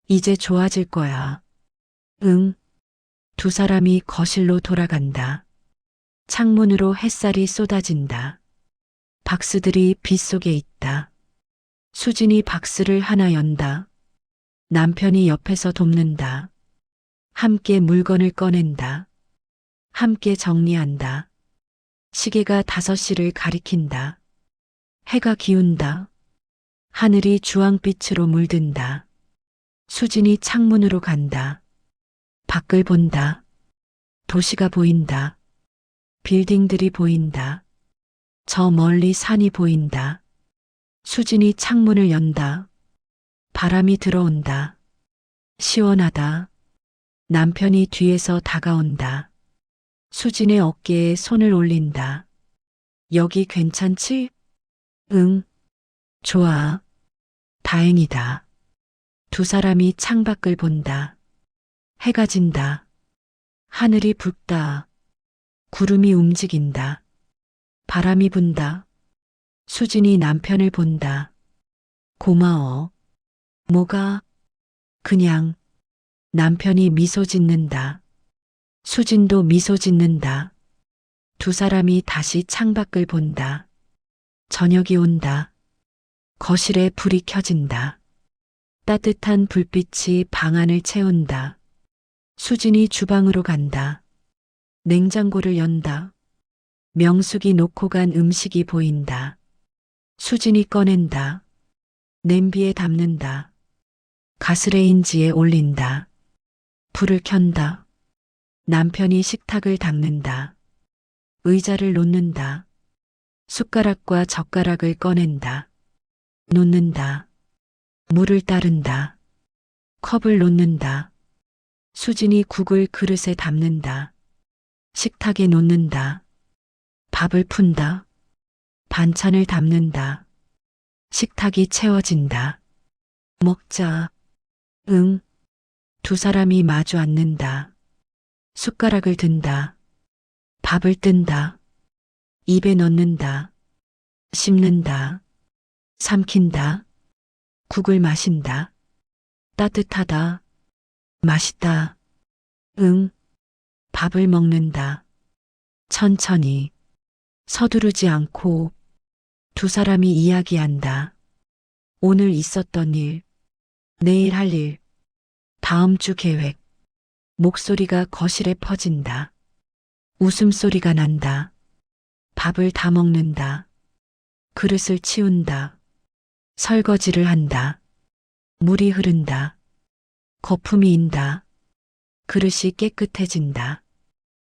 이제 좋아질 거야. 응. 두 사람이 거실로 돌아간다. 창문으로 햇살이 쏟아진다. 박스들이 빗속에 있다. 수진이 박스를 하나 연다. 남편이 옆에서 돕는다. 함께 물건을 꺼낸다. 함께 정리한다. 시계가 5시를 가리킨다. 해가 기운다. 하늘이 주황빛으로 물든다. 수진이 창문으로 간다. 밖을 본다. 도시가 보인다. 빌딩들이 보인다. 저 멀리 산이 보인다. 수진이 창문을 연다. 바람이 들어온다. 시원하다. 남편이 뒤에서 다가온다. 수진의 어깨에 손을 올린다. 여기 괜찮지? 응. 좋아. 다행이다. 두 사람이 창밖을 본다. 해가 진다. 하늘이 붉다. 구름이 움직인다. 바람이 분다. 수진이 남편을 본다. 고마워. 뭐가? 그냥. 남편이 미소 짓는다. 수진도 미소 짓는다. 두 사람이 다시 창밖을 본다. 저녁이 온다. 거실에 불이 켜진다. 따뜻한 불빛이 방 안을 채운다. 수진이 주방으로 간다. 냉장고를 연다. 명숙이 놓고 간 음식이 보인다. 수진이 꺼낸다. 냄비에 담는다. 가스레인지에 올린다. 불을 켠다. 남편이 식탁을 닦는다. 의자를 놓는다. 숟가락과 젓가락을 꺼낸다. 놓는다. 물을 따른다. 컵을 놓는다. 수진이 국을 그릇에 담는다. 식탁에 놓는다. 밥을 푼다. 반찬을 담는다. 식탁이 채워진다. 먹자. 응. 두 사람이 마주 앉는다. 숟가락을 든다. 밥을 뜬다. 입에 넣는다. 씹는다. 삼킨다. 국을 마신다. 따뜻하다. 맛있다. 응. 밥을 먹는다. 천천히. 서두르지 않고 두 사람이 이야기한다. 오늘 있었던 일, 내일 할 일, 다음 주 계획. 목소리가 거실에 퍼진다. 웃음소리가 난다. 밥을 다 먹는다. 그릇을 치운다. 설거지를 한다. 물이 흐른다. 거품이 인다. 그릇이 깨끗해진다.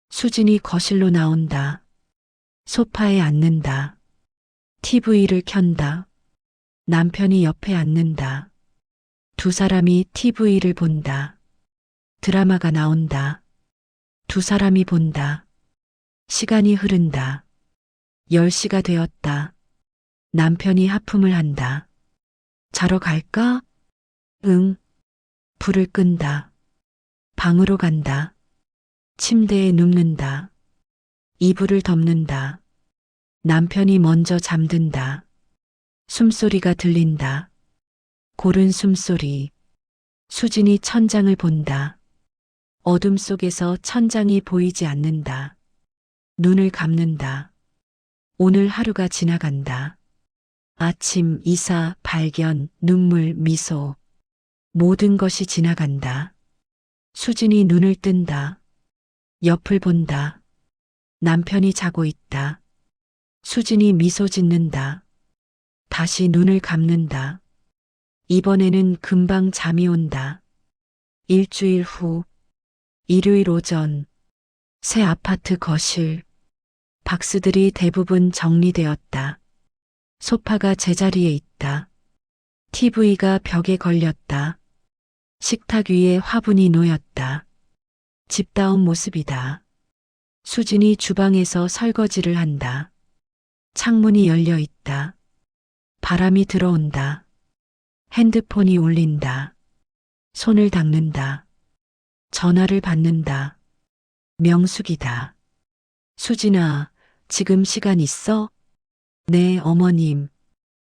수진이 거실로 나온다. 소파에 앉는다. TV를 켠다. 남편이 옆에 앉는다. 두 사람이 TV를 본다. 드라마가 나온다. 두 사람이 본다. 시간이 흐른다. 10시가 되었다. 남편이 하품을 한다. 자러 갈까? 응. 불을 끈다. 방으로 간다. 침대에 눕는다. 이불을 덮는다. 남편이 먼저 잠든다. 숨소리가 들린다. 고른 숨소리. 수진이 천장을 본다. 어둠 속에서 천장이 보이지 않는다. 눈을 감는다. 오늘 하루가 지나간다. 아침, 이사, 발견, 눈물, 미소. 모든 것이 지나간다. 수진이 눈을 뜬다. 옆을 본다. 남편이 자고 있다. 수진이 미소 짓는다. 다시 눈을 감는다. 이번에는 금방 잠이 온다. 일주일 후, 일요일 오전, 새 아파트 거실. 박스들이 대부분 정리되었다. 소파가 제자리에 있다. TV가 벽에 걸렸다. 식탁 위에 화분이 놓였다. 집다운 모습이다. 수진이 주방에서 설거지를 한다. 창문이 열려 있다. 바람이 들어온다. 핸드폰이 울린다. 손을 닦는다. 전화를 받는다. 명숙이다. 수진아, 지금 시간 있어? 네, 어머님.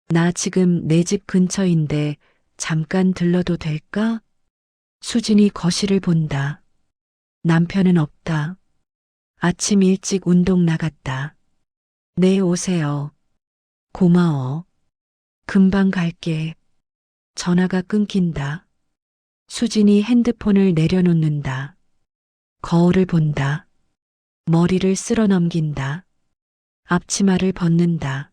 나 지금 내 집 근처인데 잠깐 들러도 될까? 수진이 거실을 본다. 남편은 없다. 아침 일찍 운동 나갔다. 네, 오세요. 고마워. 금방 갈게. 전화가 끊긴다. 수진이 핸드폰을 내려놓는다. 거울을 본다. 머리를 쓸어 넘긴다. 앞치마를 벗는다.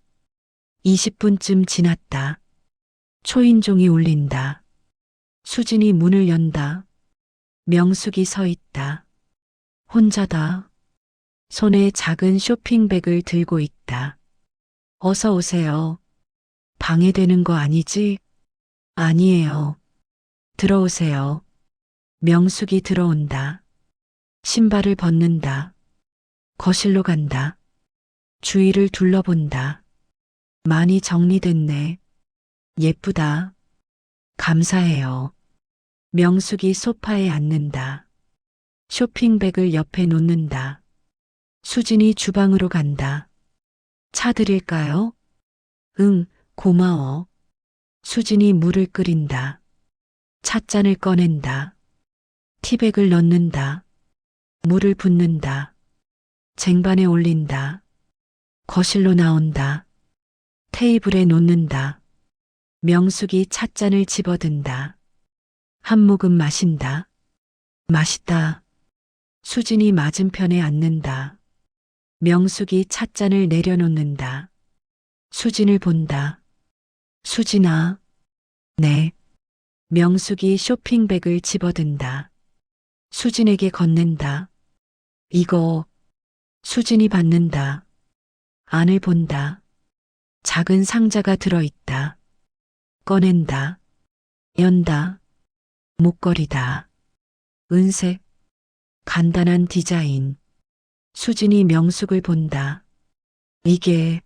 20분쯤 지났다. 초인종이 울린다. 수진이 문을 연다. 명숙이 서 있다. 혼자다. 손에 작은 쇼핑백을 들고 있다. 어서 오세요. 방해되는 거 아니지? 아니에요. 들어오세요. 명숙이 들어온다. 신발을 벗는다. 거실로 간다. 주위를 둘러본다. 많이 정리됐네. 예쁘다. 감사해요. 명숙이 소파에 앉는다. 쇼핑백을 옆에 놓는다. 수진이 주방으로 간다. 차 드릴까요? 응, 고마워. 수진이 물을 끓인다. 찻잔을 꺼낸다. 티백을 넣는다. 물을 붓는다. 쟁반에 올린다. 거실로 나온다. 테이블에 놓는다. 명숙이 찻잔을 집어든다. 한 모금 마신다. 맛있다. 수진이 맞은편에 앉는다. 명숙이 찻잔을 내려놓는다. 수진을 본다. 수진아. 네. 명숙이 쇼핑백을 집어든다. 수진에게 건넨다. 이거. 수진이 받는다. 안을 본다. 작은 상자가 들어있다. 꺼낸다. 연다. 목걸이다. 은색. 간단한 디자인. 수진이 명숙을 본다. 이게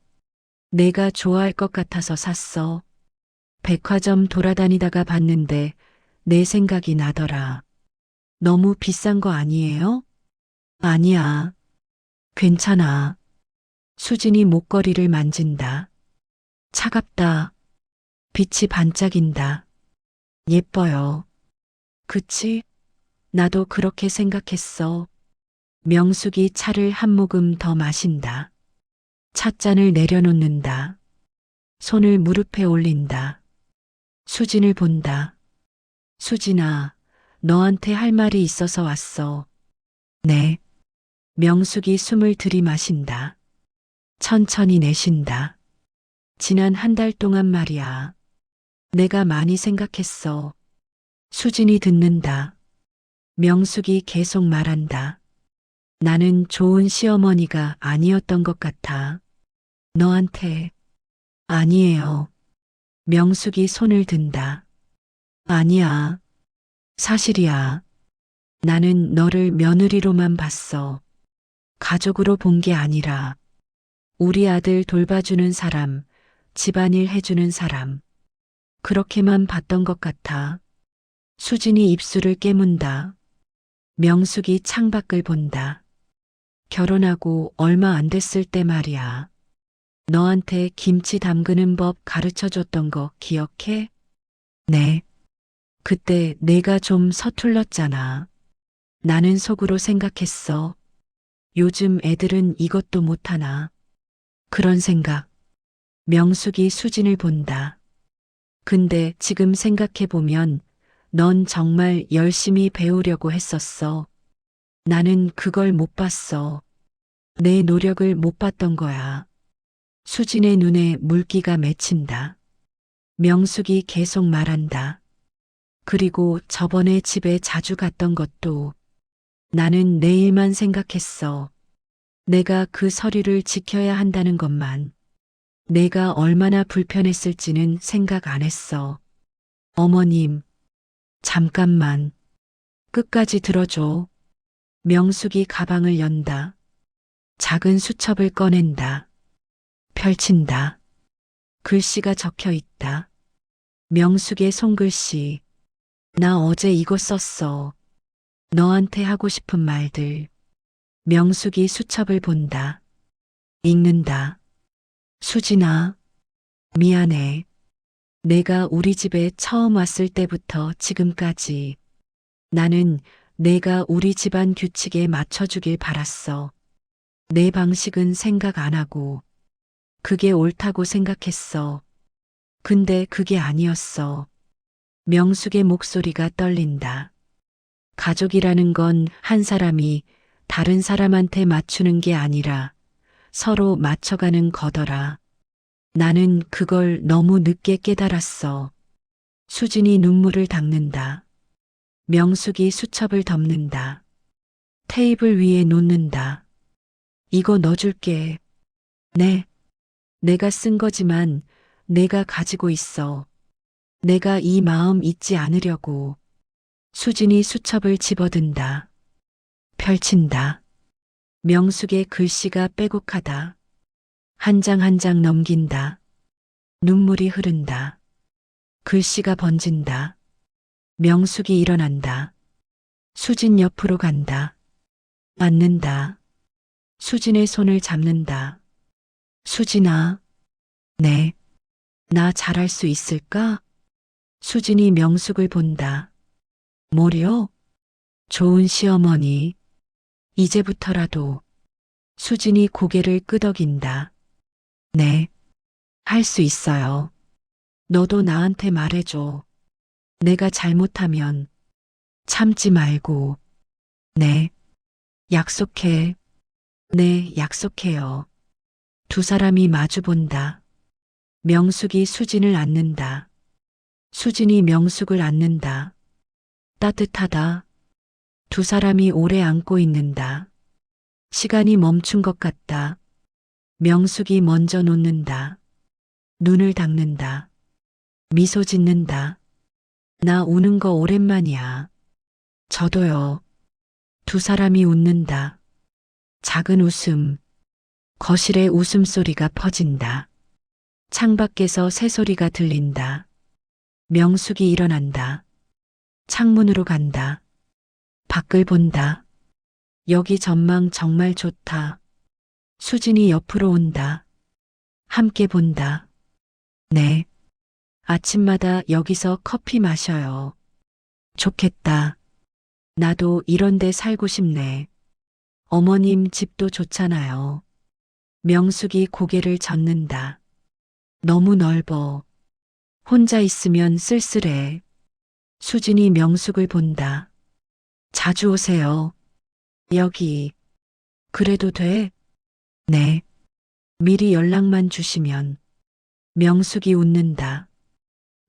내가 좋아할 것 같아서 샀어. 백화점 돌아다니다가 봤는데 내 생각이 나더라. 너무 비싼 거 아니에요? 아니야. 괜찮아. 수진이 목걸이를 만진다. 차갑다. 빛이 반짝인다. 예뻐요. 그치? 나도 그렇게 생각했어. 명숙이 차를 한 모금 더 마신다. 찻잔을 내려놓는다. 손을 무릎에 올린다. 수진을 본다. 수진아, 너한테 할 말이 있어서 왔어. 네. 명숙이 숨을 들이마신다. 천천히 내쉰다. 지난 한 달 동안 말이야. 내가 많이 생각했어. 수진이 듣는다. 명숙이 계속 말한다. 나는 좋은 시어머니가 아니었던 것 같아. 너한테. 아니에요. 명숙이 손을 든다. 아니야. 사실이야. 나는 너를 며느리로만 봤어. 가족으로 본 게 아니라 우리 아들 돌봐주는 사람, 집안일 해주는 사람. 그렇게만 봤던 것 같아. 수진이 입술을 깨문다. 명숙이 창밖을 본다. 결혼하고 얼마 안 됐을 때 말이야. 너한테 김치 담그는 법 가르쳐 줬던 거 기억해? 네. 그때 내가 좀 서툴렀잖아. 나는 속으로 생각했어. 요즘 애들은 이것도 못하나. 그런 생각. 명숙이 수진을 본다. 근데 지금 생각해보면 넌 정말 열심히 배우려고 했었어. 나는 그걸 못 봤어. 내 노력을 못 봤던 거야. 수진의 눈에 물기가 맺힌다. 명숙이 계속 말한다. 그리고 저번에 집에 자주 갔던 것도 나는 내 일만 생각했어. 내가 그 서류를 지켜야 한다는 것만. 내가 얼마나 불편했을지는 생각 안 했어. 어머님, 잠깐만. 끝까지 들어줘. 명숙이 가방을 연다. 작은 수첩을 꺼낸다. 펼친다. 글씨가 적혀 있다. 명숙의 손글씨. 나 어제 이거 썼어. 너한테 하고 싶은 말들. 명숙이 수첩을 본다. 읽는다. 수진아, 미안해. 내가 우리 집에 처음 왔을 때부터 지금까지 나는 내가 우리 집안 규칙에 맞춰주길 바랐어. 내 방식은 생각 안 하고 그게 옳다고 생각했어. 근데 그게 아니었어. 명숙의 목소리가 떨린다. 가족이라는 건 한 사람이 다른 사람한테 맞추는 게 아니라 서로 맞춰가는 거더라. 나는 그걸 너무 늦게 깨달았어. 수진이 눈물을 닦는다. 명숙이 수첩을 덮는다. 테이블 위에 놓는다. 이거 넣어줄게. 네. 내가 쓴 거지만 내가 가지고 있어. 내가 이 마음 잊지 않으려고. 수진이 수첩을 집어든다. 펼친다. 명숙의 글씨가 빼곡하다. 한 장 한 장 넘긴다. 눈물이 흐른다. 글씨가 번진다. 명숙이 일어난다. 수진 옆으로 간다. 앉는다. 수진의 손을 잡는다. 수진아. 네. 나 잘할 수 있을까? 수진이 명숙을 본다. 뭐려? 좋은 시어머니. 이제부터라도 수진이 고개를 끄덕인다. 네, 할 수 있어요. 너도 나한테 말해줘. 내가 잘못하면 참지 말고. 네, 약속해. 네, 약속해요. 두 사람이 마주본다. 명숙이 수진을 안는다. 수진이 명숙을 안는다. 따뜻하다. 두 사람이 오래 안고 있는다. 시간이 멈춘 것 같다. 명숙이 먼저 놓는다. 눈을 닦는다. 미소 짓는다. 나 우는 거 오랜만이야. 저도요. 두 사람이 웃는다. 작은 웃음. 거실에 웃음소리가 퍼진다. 창밖에서 새소리가 들린다. 명숙이 일어난다. 창문으로 간다. 밖을 본다. 여기 전망 정말 좋다. 수진이 옆으로 온다. 함께 본다. 네. 아침마다 여기서 커피 마셔요. 좋겠다. 나도 이런 데 살고 싶네. 어머님 집도 좋잖아요. 명숙이 고개를 젓는다. 너무 넓어. 혼자 있으면 쓸쓸해. 수진이 명숙을 본다. 자주 오세요. 여기. 그래도 돼? 네. 미리 연락만 주시면. 명숙이 웃는다.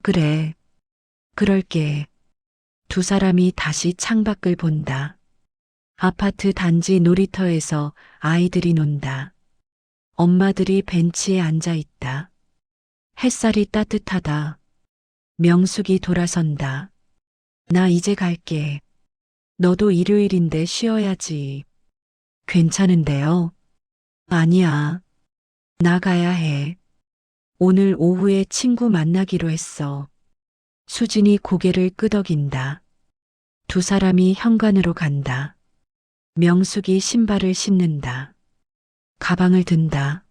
그래. 그럴게. 두 사람이 다시 창밖을 본다. 아파트 단지 놀이터에서 아이들이 논다. 엄마들이 벤치에 앉아 있다. 햇살이 따뜻하다. 명숙이 돌아선다. 나 이제 갈게. 너도 일요일인데 쉬어야지. 괜찮은데요? 아니야. 나가야 해. 오늘 오후에 친구 만나기로 했어. 수진이 고개를 끄덕인다. 두 사람이 현관으로 간다. 명숙이 신발을 신는다. 가방을 든다.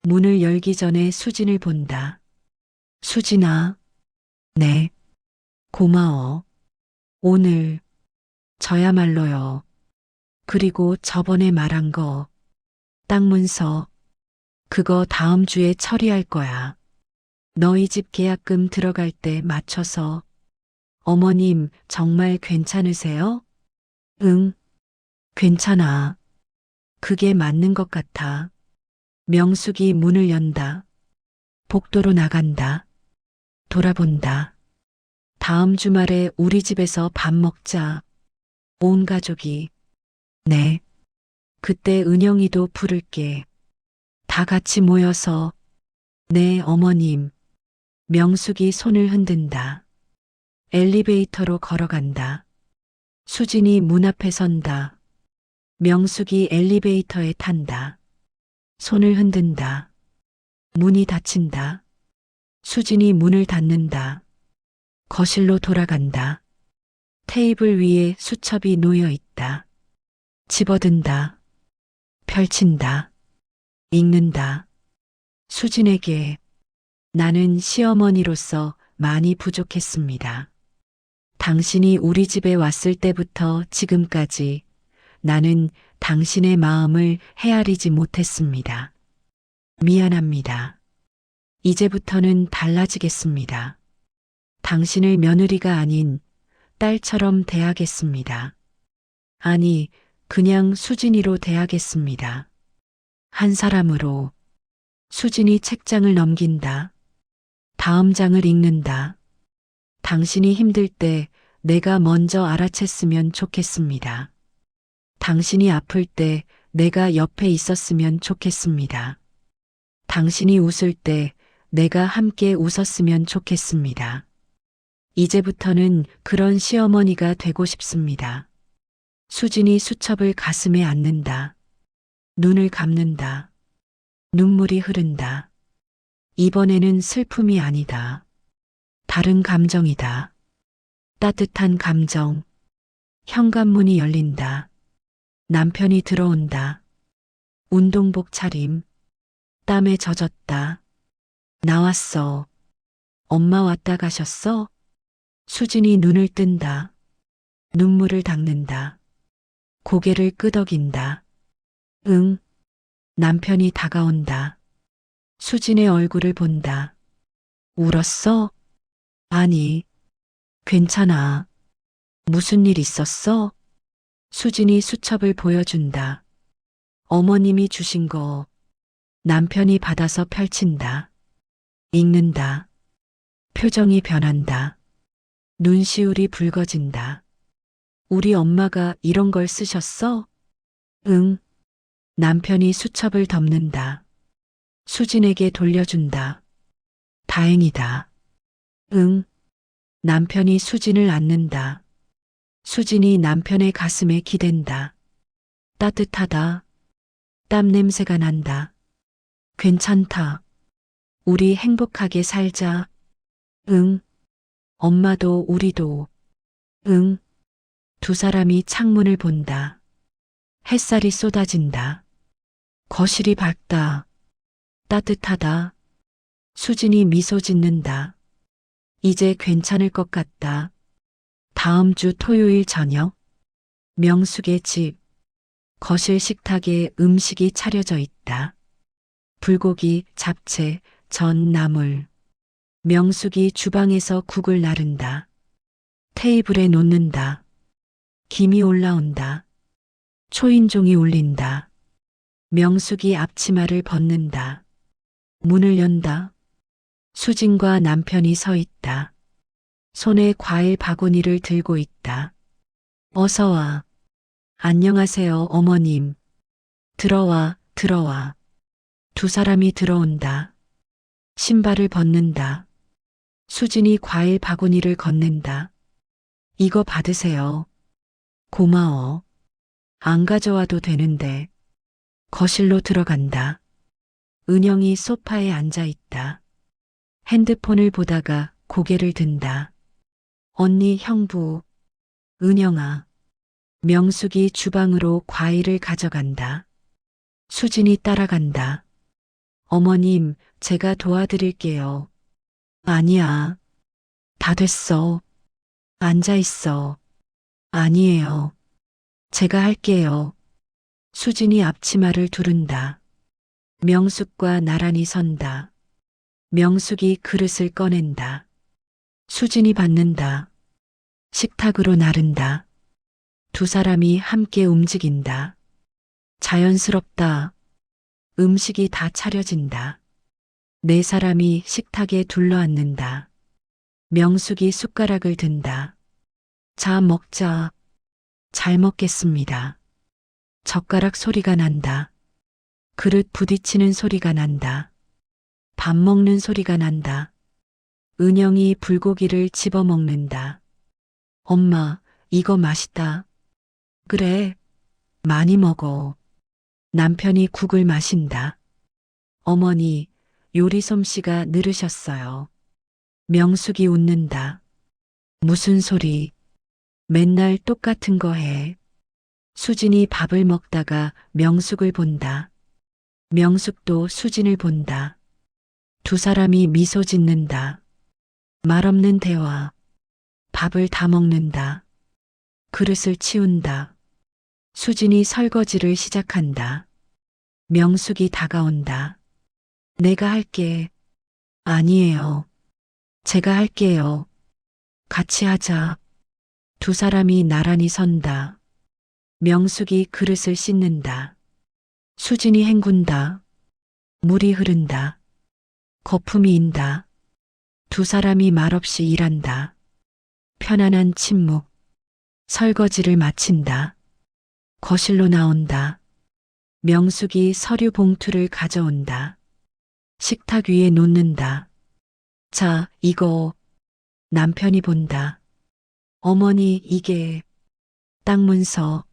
문을 열기 전에 수진을 본다. 수진아. 네. 고마워. 오늘 저야말로요. 그리고 저번에 말한 거. 땅 문서. 그거 다음 주에 처리할 거야. 너희 집 계약금 들어갈 때 맞춰서. 어머님 정말 괜찮으세요? 응, 괜찮아. 그게 맞는 것 같아. 명숙이 문을 연다. 복도로 나간다. 돌아본다. 다음 주말에 우리 집에서 밥 먹자. 온 가족이. 네. 그때 은영이도 부를게. 다 같이 모여서. 네, 어머님. 명숙이 손을 흔든다. 엘리베이터로 걸어간다. 수진이 문 앞에 선다. 명숙이 엘리베이터에 탄다. 손을 흔든다. 문이 닫힌다. 수진이 문을 닫는다. 거실로 돌아간다. 테이블 위에 수첩이 놓여 있다. 집어든다. 펼친다. 읽는다. 수진에게 나는 시어머니로서 많이 부족했습니다. 당신이 우리 집에 왔을 때부터 지금까지 나는 당신의 마음을 헤아리지 못했습니다. 미안합니다. 이제부터는 달라지겠습니다. 당신을 며느리가 아닌 딸처럼 대하겠습니다. 아니, 그냥 수진이로 대하겠습니다. 한 사람으로. 수진이 책장을 넘긴다. 다음 장을 읽는다. 당신이 힘들 때 내가 먼저 알아챘으면 좋겠습니다. 당신이 아플 때 내가 옆에 있었으면 좋겠습니다. 당신이 웃을 때 내가 함께 웃었으면 좋겠습니다. 이제부터는 그런 시어머니가 되고 싶습니다. 수진이 수첩을 가슴에 안는다. 눈을 감는다. 눈물이 흐른다. 이번에는 슬픔이 아니다. 다른 감정이다. 따뜻한 감정. 현관문이 열린다. 남편이 들어온다. 운동복 차림. 땀에 젖었다. 나왔어. 엄마 왔다 가셨어? 수진이 눈을 뜬다. 눈물을 닦는다. 고개를 끄덕인다. 응, 남편이 다가온다. 수진의 얼굴을 본다. 울었어? 아니, 괜찮아. 무슨 일 있었어? 수진이 수첩을 보여준다. 어머님이 주신 거 남편이 받아서 펼친다. 읽는다. 표정이 변한다. 눈시울이 붉어진다. 우리 엄마가 이런 걸 쓰셨어? 응. 남편이 수첩을 덮는다. 수진에게 돌려준다. 다행이다. 응. 남편이 수진을 안는다. 수진이 남편의 가슴에 기댄다. 따뜻하다. 땀 냄새가 난다. 괜찮다. 우리 행복하게 살자. 응. 엄마도 우리도. 응. 두 사람이 창문을 본다. 햇살이 쏟아진다. 거실이 밝다. 따뜻하다. 수진이 미소 짓는다. 이제 괜찮을 것 같다. 다음 주 토요일 저녁, 명숙의 집, 거실 식탁에 음식이 차려져 있다. 불고기, 잡채, 전, 나물. 명숙이 주방에서 국을 나른다. 테이블에 놓는다. 김이 올라온다. 초인종이 울린다. 명숙이 앞치마를 벗는다. 문을 연다. 수진과 남편이 서 있다. 손에 과일 바구니를 들고 있다. 어서 와. 안녕하세요, 어머님. 들어와, 들어와. 두 사람이 들어온다. 신발을 벗는다. 수진이 과일 바구니를 건넨다. 이거 받으세요. 고마워. 안 가져와도 되는데. 거실로 들어간다. 은영이 소파에 앉아 있다. 핸드폰을 보다가 고개를 든다. 언니, 형부. 은영아. 명숙이 주방으로 과일을 가져간다. 수진이 따라간다. 어머님, 제가 도와드릴게요. 아니야. 다 됐어. 앉아 있어. 아니에요. 제가 할게요. 수진이 앞치마를 두른다. 명숙과 나란히 선다. 명숙이 그릇을 꺼낸다. 수진이 받는다. 식탁으로 나른다. 두 사람이 함께 움직인다. 자연스럽다. 음식이 다 차려진다. 네 사람이 식탁에 둘러앉는다. 명숙이 숟가락을 든다. 자, 먹자. 잘 먹겠습니다. 젓가락 소리가 난다. 그릇 부딪히는 소리가 난다. 밥 먹는 소리가 난다. 은영이 불고기를 집어 먹는다. 엄마, 이거 맛있다. 그래, 많이 먹어. 남편이 국을 마신다. 어머니, 요리 솜씨가 늘으셨어요. 명숙이 웃는다. 무슨 소리? 맨날 똑같은 거 해. 수진이 밥을 먹다가 명숙을 본다. 명숙도 수진을 본다. 두 사람이 미소 짓는다. 말없는 대화. 밥을 다 먹는다. 그릇을 치운다. 수진이 설거지를 시작한다. 명숙이 다가온다. 내가 할게. 아니에요. 제가 할게요. 같이 하자. 두 사람이 나란히 선다. 명숙이 그릇을 씻는다. 수진이 헹군다. 물이 흐른다. 거품이 인다. 두 사람이 말없이 일한다. 편안한 침묵. 설거지를 마친다. 거실로 나온다. 명숙이 서류 봉투를 가져온다. 식탁 위에 놓는다. 자, 이거. 남편이 본다. 어머니, 이게 땅 문서.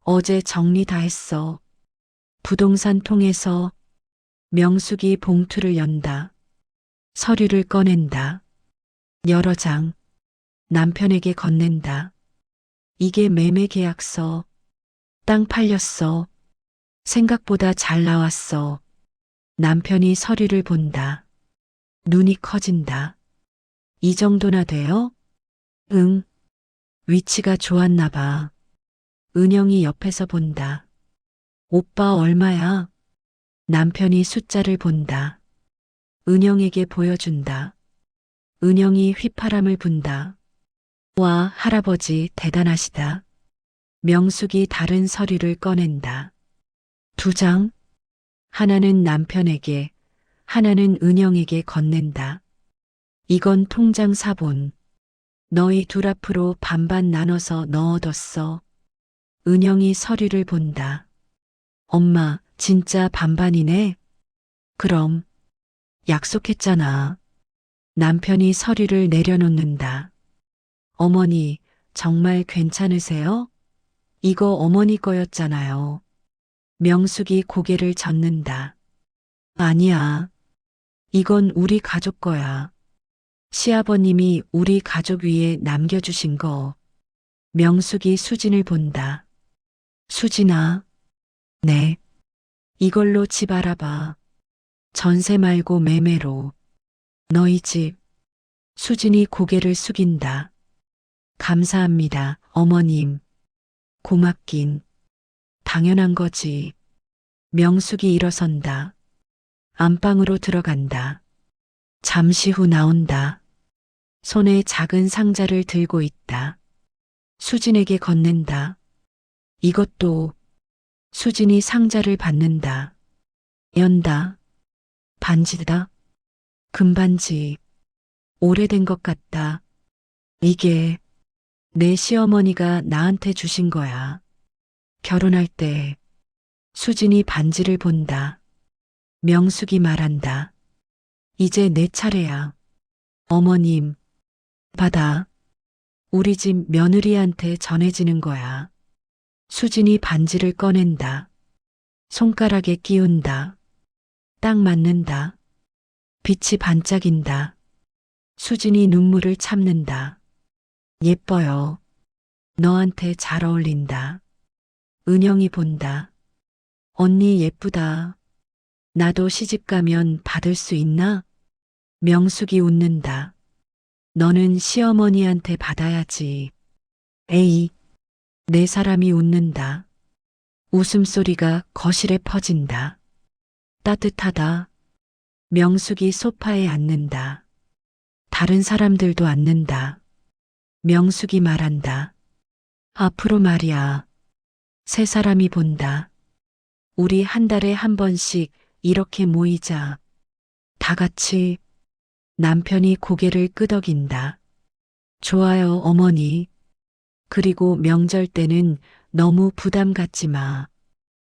어제 정리 다 했어. 부동산 통해서. 명숙이 봉투를 연다. 서류를 꺼낸다. 여러 장. 남편에게 건넨다. 이게 매매 계약서. 땅 팔렸어. 생각보다 잘 나왔어. 남편이 서류를 본다. 눈이 커진다. 이 정도나 돼요? 응. 위치가 좋았나 봐. 은영이 옆에서 본다. 오빠 얼마야? 남편이 숫자를 본다. 은영에게 보여준다. 은영이 휘파람을 분다. 와, 할아버지 대단하시다. 명숙이 다른 서류를 꺼낸다. 2장. 하나는 남편에게, 하나는 은영에게 건넨다. 이건 통장 사본. 너희 둘 앞으로 반반 나눠서 넣어뒀어. 은영이 서류를 본다. 엄마, 진짜 반반이네? 그럼. 약속했잖아. 남편이 서류를 내려놓는다. 어머니, 정말 괜찮으세요? 이거 어머니 거였잖아요. 명숙이 고개를 젓는다. 아니야. 이건 우리 가족 거야. 시아버님이 우리 가족 위에 남겨주신 거. 명숙이 수진을 본다. 수진아. 네. 이걸로 집 알아봐. 전세 말고 매매로. 너희 집. 수진이 고개를 숙인다. 감사합니다, 어머님. 고맙긴. 당연한 거지. 명숙이 일어선다. 안방으로 들어간다. 잠시 후 나온다. 손에 작은 상자를 들고 있다. 수진에게 건넨다. 이것도. 수진이 상자를 받는다. 연다. 반지다. 금반지. 오래된 것 같다. 이게 내 시어머니가 나한테 주신 거야. 결혼할 때. 수진이 반지를 본다. 명숙이 말한다. 이제 내 차례야. 어머님, 받아. 우리 집 며느리한테 전해지는 거야. 수진이 반지를 꺼낸다. 손가락에 끼운다. 딱 맞는다. 빛이 반짝인다. 수진이 눈물을 참는다. 예뻐요. 너한테 잘 어울린다. 은영이 본다. 언니 예쁘다. 나도 시집 가면 받을 수 있나? 명숙이 웃는다. 너는 시어머니한테 받아야지. 에이. 네 사람이 웃는다. 웃음소리가 거실에 퍼진다. 따뜻하다. 명숙이 소파에 앉는다. 다른 사람들도 앉는다. 명숙이 말한다. 앞으로 말이야. 세 사람이 본다. 우리 한 달에 한 번씩 이렇게 모이자. 다 같이. 남편이 고개를 끄덕인다. 좋아요, 어머니. 그리고 명절 때는 너무 부담 갖지 마.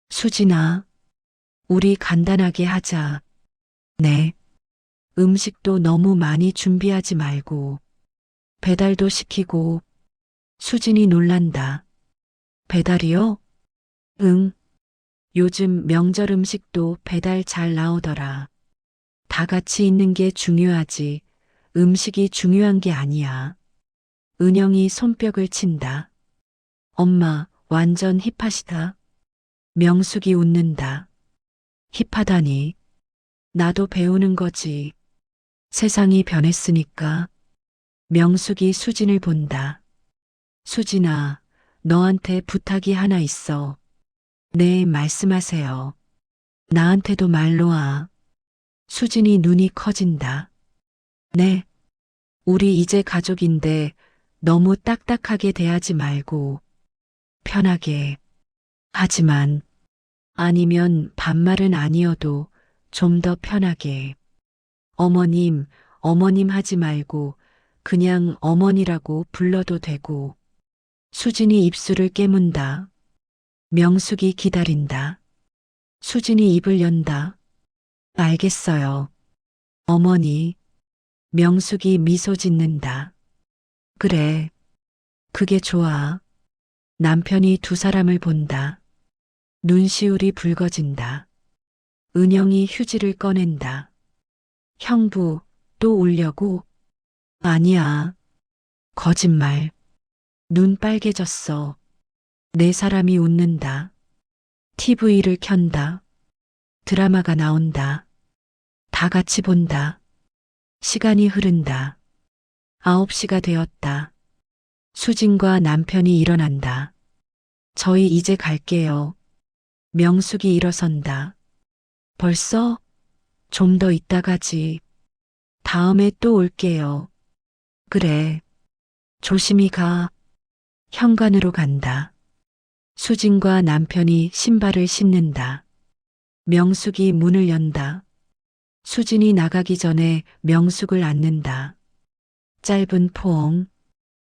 수진아, 우리 간단하게 하자. 네. 음식도 너무 많이 준비하지 말고. 배달도 시키고. 수진이 놀란다. 배달이요? 응. 요즘 명절 음식도 배달 잘 나오더라. 다 같이 있는 게 중요하지. 음식이 중요한 게 아니야. 은영이 손뼉을 친다. 엄마, 완전 힙하시다. 명숙이 웃는다. 힙하다니. 나도 배우는 거지. 세상이 변했으니까. 명숙이 수진을 본다. 수진아, 너한테 부탁이 하나 있어. 네, 말씀하세요. 나한테도 말로 와. 수진이 눈이 커진다. 네. 우리 이제 가족인데 너무 딱딱하게 대하지 말고 편하게. 하지만 아니면 반말은 아니어도 좀 더 편하게. 어머님, 어머님 하지 말고 그냥 어머니라고 불러도 되고. 수진이 입술을 깨문다. 명숙이 기다린다. 수진이 입을 연다. 알겠어요. 어머니. 명숙이 미소 짓는다. 그래. 그게 좋아. 남편이 두 사람을 본다. 눈시울이 붉어진다. 은영이 휴지를 꺼낸다. 형부, 또 울려고? 아니야. 거짓말. 눈 빨개졌어. 네 사람이 웃는다. TV를 켠다. 드라마가 나온다. 다 같이 본다. 시간이 흐른다. 9시가 되었다. 수진과 남편이 일어난다. 저희 이제 갈게요. 명숙이 일어선다. 벌써? 좀 더 이따 가지. 다음에 또 올게요. 그래. 조심히 가. 현관으로 간다. 수진과 남편이 신발을 신는다. 명숙이 문을 연다. 수진이 나가기 전에 명숙을 안는다. 짧은 포옹.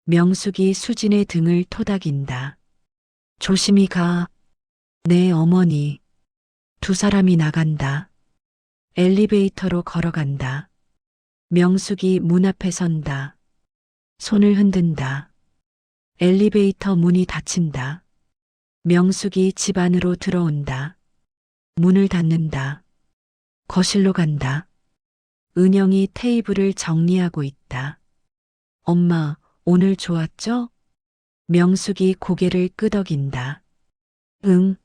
명숙이 수진의 등을 토닥인다. 조심히 가. 네, 어머니. 두 사람이 나간다. 엘리베이터로 걸어간다. 명숙이 문 앞에 선다. 손을 흔든다. 엘리베이터 문이 닫힌다. 명숙이 집 안으로 들어온다. 문을 닫는다. 거실로 간다. 은영이 테이블을 정리하고 있다. 엄마, 오늘 좋았죠? 명숙이 고개를 끄덕인다. 응,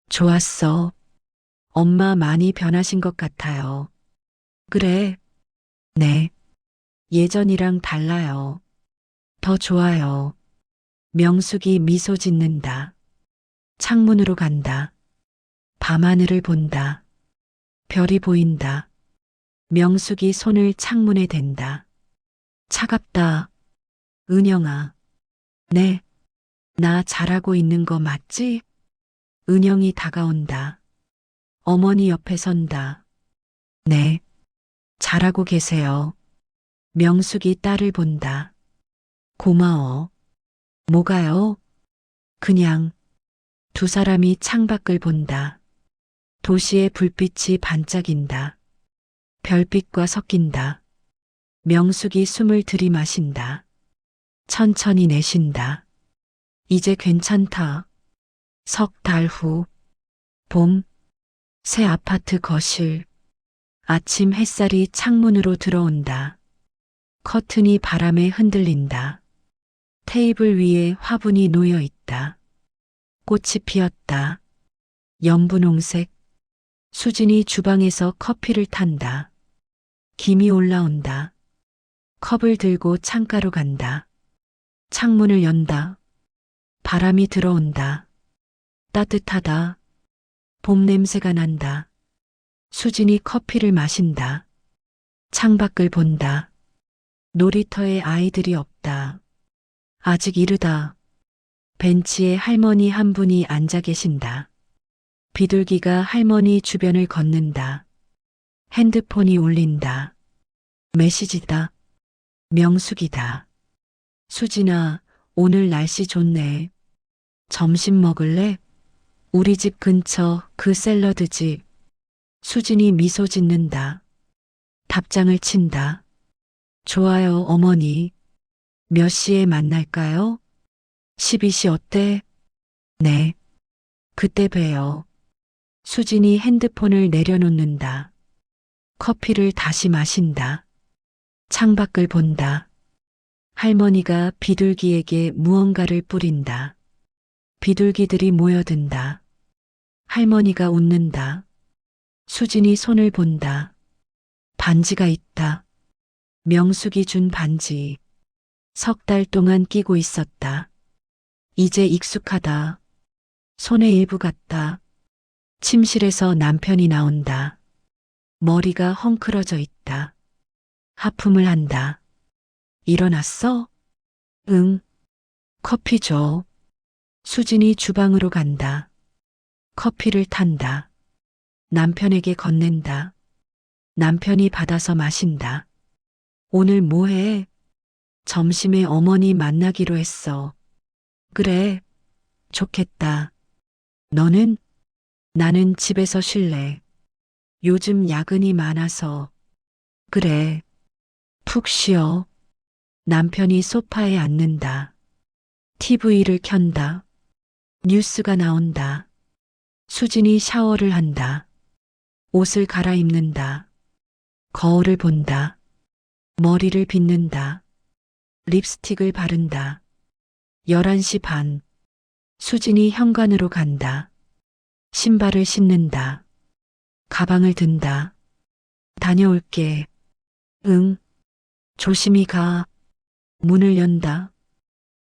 좋았어. 엄마 많이 변하신 것 같아요. 그래, 네. 예전이랑 달라요. 더 좋아요. 명숙이 미소 짓는다. 창문으로 간다. 밤하늘을 본다. 별이 보인다. 명숙이 손을 창문에 댄다. 차갑다. 은영아. 네. 나 잘하고 있는 거 맞지? 은영이 다가온다. 어머니 옆에 선다. 네. 잘하고 계세요. 명숙이 딸을 본다. 고마워. 뭐가요? 그냥 두 사람이 창밖을 본다. 도시의 불빛이 반짝인다. 별빛과 섞인다. 명숙이 숨을 들이마신다. 천천히 내쉰다. 이제 괜찮다. 석 달 후. 봄. 새 아파트 거실. 아침 햇살이 창문으로 들어온다. 커튼이 바람에 흔들린다. 테이블 위에 화분이 놓여 있다. 꽃이 피었다. 연분홍색. 수진이 주방에서 커피를 탄다. 김이 올라온다. 컵을 들고 창가로 간다. 창문을 연다. 바람이 들어온다. 따뜻하다. 봄 냄새가 난다. 수진이 커피를 마신다. 창밖을 본다. 놀이터에 아이들이 없다. 아직 이르다. 벤치에 할머니 한 분이 앉아 계신다. 비둘기가 할머니 주변을 걷는다. 핸드폰이 울린다. 메시지다. 명숙이다. 수진아, 오늘 날씨 좋네. 점심 먹을래? 우리 집 근처 그 샐러드집. 수진이 미소 짓는다. 답장을 친다. 좋아요, 어머니. 몇 시에 만날까요? 12시 어때? 네. 그때 봬요. 수진이 핸드폰을 내려놓는다. 커피를 다시 마신다. 창밖을 본다. 할머니가 비둘기에게 무언가를 뿌린다. 비둘기들이 모여든다. 할머니가 웃는다. 수진이 손을 본다. 반지가 있다. 명숙이 준 반지. 석 달 동안 끼고 있었다. 이제 익숙하다. 손의 일부 같다. 침실에서 남편이 나온다. 머리가 헝클어져 있다. 하품을 한다. 일어났어? 응. 커피 줘. 수진이 주방으로 간다. 커피를 탄다. 남편에게 건넨다. 남편이 받아서 마신다. 오늘 뭐 해? 점심에 어머니 만나기로 했어. 그래. 좋겠다. 너는? 나는 집에서 쉴래. 요즘 야근이 많아서. 그래. 푹 쉬어. 남편이 소파에 앉는다. TV를 켠다. 뉴스가 나온다. 수진이 샤워를 한다. 옷을 갈아입는다. 거울을 본다. 머리를 빗는다. 립스틱을 바른다. 11시 반. 수진이 현관으로 간다. 신발을 신는다. 가방을 든다. 다녀올게. 응. 조심히 가. 문을 연다.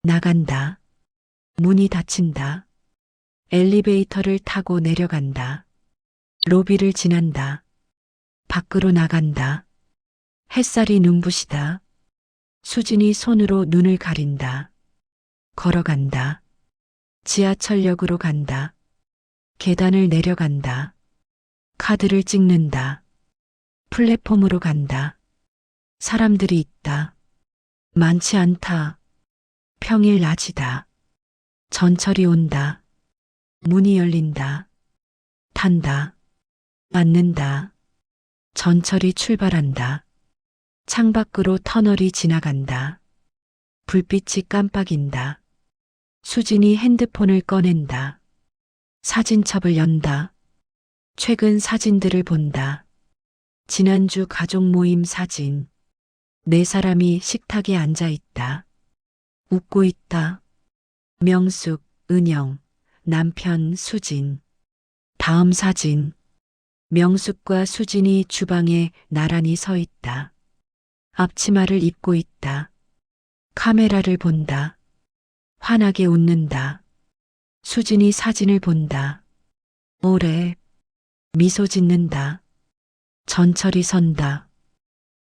나간다. 문이 닫힌다. 엘리베이터를 타고 내려간다. 로비를 지난다. 밖으로 나간다. 햇살이 눈부시다. 수진이 손으로 눈을 가린다. 걸어간다. 지하철역으로 간다. 계단을 내려간다. 카드를 찍는다. 플랫폼으로 간다. 사람들이 있다. 많지 않다. 평일 낮이다. 전철이 온다. 문이 열린다. 탄다. 앉는다. 전철이 출발한다. 창밖으로 터널이 지나간다. 불빛이 깜빡인다. 수진이 핸드폰을 꺼낸다. 사진첩을 연다. 최근 사진들을 본다. 지난주 가족 모임 사진. 네 사람이 식탁에 앉아 있다. 웃고 있다. 명숙, 은영, 남편 수진. 다음 사진. 명숙과 수진이 주방에 나란히 서 있다. 앞치마를 입고 있다. 카메라를 본다. 환하게 웃는다. 수진이 사진을 본다. 오래 미소 짓는다. 전철이 선다.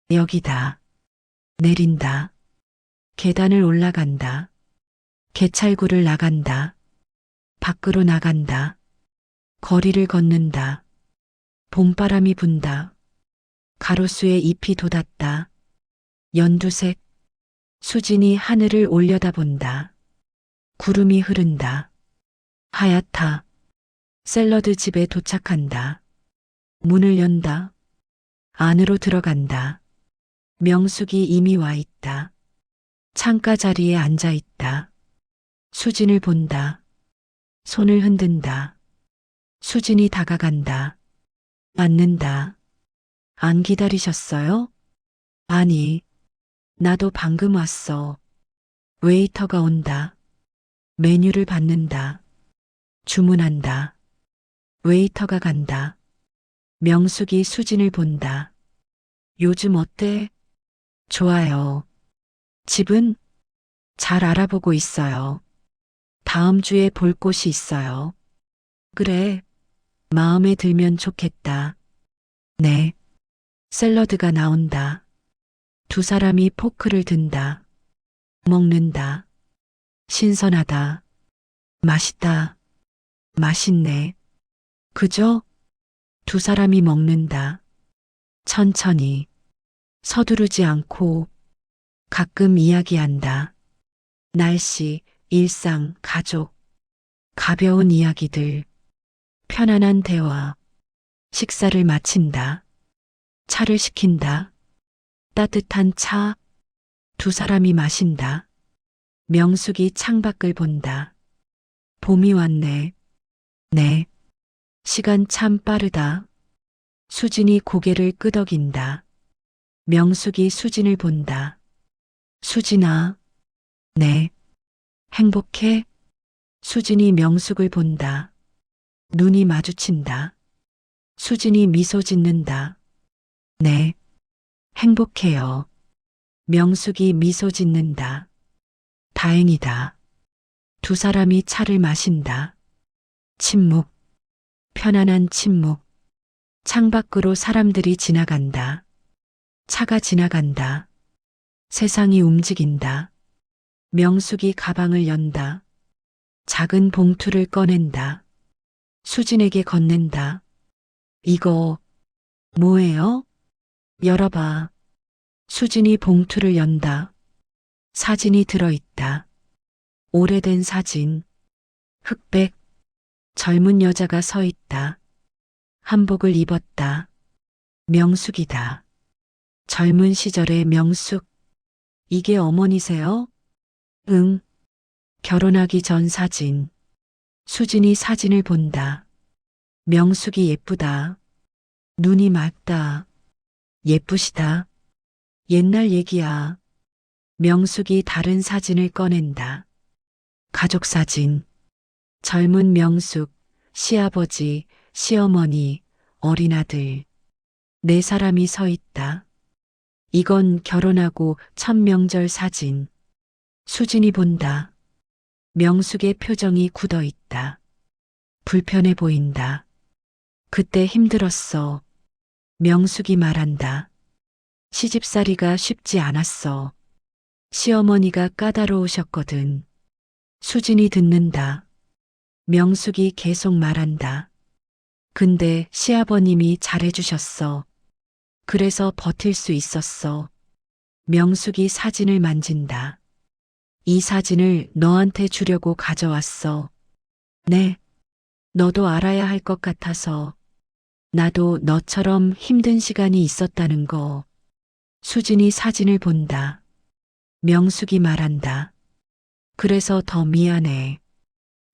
여기다. 내린다. 계단을 올라간다. 개찰구를 나간다. 밖으로 나간다. 거리를 걷는다. 봄바람이 분다. 가로수에 잎이 돋았다. 연두색. 수진이 하늘을 올려다본다. 구름이 흐른다. 하얗다. 샐러드 집에 도착한다. 문을 연다. 안으로 들어간다. 명숙이 이미 와 있다. 창가 자리에 앉아 있다. 수진을 본다. 손을 흔든다. 수진이 다가간다. 앉는다. 안 기다리셨어요? 아니, 나도 방금 왔어. 웨이터가 온다. 메뉴를 받는다. 주문한다. 웨이터가 간다. 명숙이 수진을 본다. 요즘 어때? 좋아요. 집은 잘 알아보고 있어요. 다음 주에 볼 곳이 있어요. 그래, 마음에 들면 좋겠다. 네. 샐러드가 나온다. 두 사람이 포크를 든다. 먹는다. 신선하다. 맛있다. 맛있네. 그죠? 두 사람이 먹는다. 천천히. 서두르지 않고 가끔 이야기한다. 날씨, 일상, 가족. 가벼운 이야기들. 편안한 대화. 식사를 마친다. 차를 시킨다. 따뜻한 차. 두 사람이 마신다. 명숙이 창밖을 본다. 봄이 왔네. 네. 시간 참 빠르다. 수진이 고개를 끄덕인다. 명숙이 수진을 본다. 수진아. 네. 행복해? 수진이 명숙을 본다. 눈이 마주친다. 수진이 미소 짓는다. 네. 행복해요. 명숙이 미소 짓는다. 다행이다. 두 사람이 차를 마신다. 침묵. 편안한 침묵. 창밖으로 사람들이 지나간다. 차가 지나간다. 세상이 움직인다. 명숙이 가방을 연다. 작은 봉투를 꺼낸다. 수진에게 건넨다. 이거 뭐예요? 열어봐. 수진이 봉투를 연다. 사진이 들어있다. 오래된 사진. 흑백. 젊은 여자가 서 있다. 한복을 입었다. 명숙이다. 젊은 시절의 명숙. 이게 어머니세요? 응. 결혼하기 전 사진. 수진이 사진을 본다. 명숙이 예쁘다. 눈이 맑다. 예쁘시다. 옛날 얘기야. 명숙이 다른 사진을 꺼낸다. 가족 사진. 젊은 명숙, 시아버지, 시어머니, 어린아들. 네 사람이 서 있다. 이건 결혼하고 첫 명절 사진. 수진이 본다. 명숙의 표정이 굳어 있다. 불편해 보인다. 그때 힘들었어. 명숙이 말한다. 시집살이가 쉽지 않았어. 시어머니가 까다로우셨거든. 수진이 듣는다. 명숙이 계속 말한다. 근데 시아버님이 잘해주셨어. 그래서 버틸 수 있었어. 명숙이 사진을 만진다. 이 사진을 너한테 주려고 가져왔어. 네. 너도 알아야 할 것 같아서. 나도 너처럼 힘든 시간이 있었다는 거. 수진이 사진을 본다. 명숙이 말한다. 그래서 더 미안해.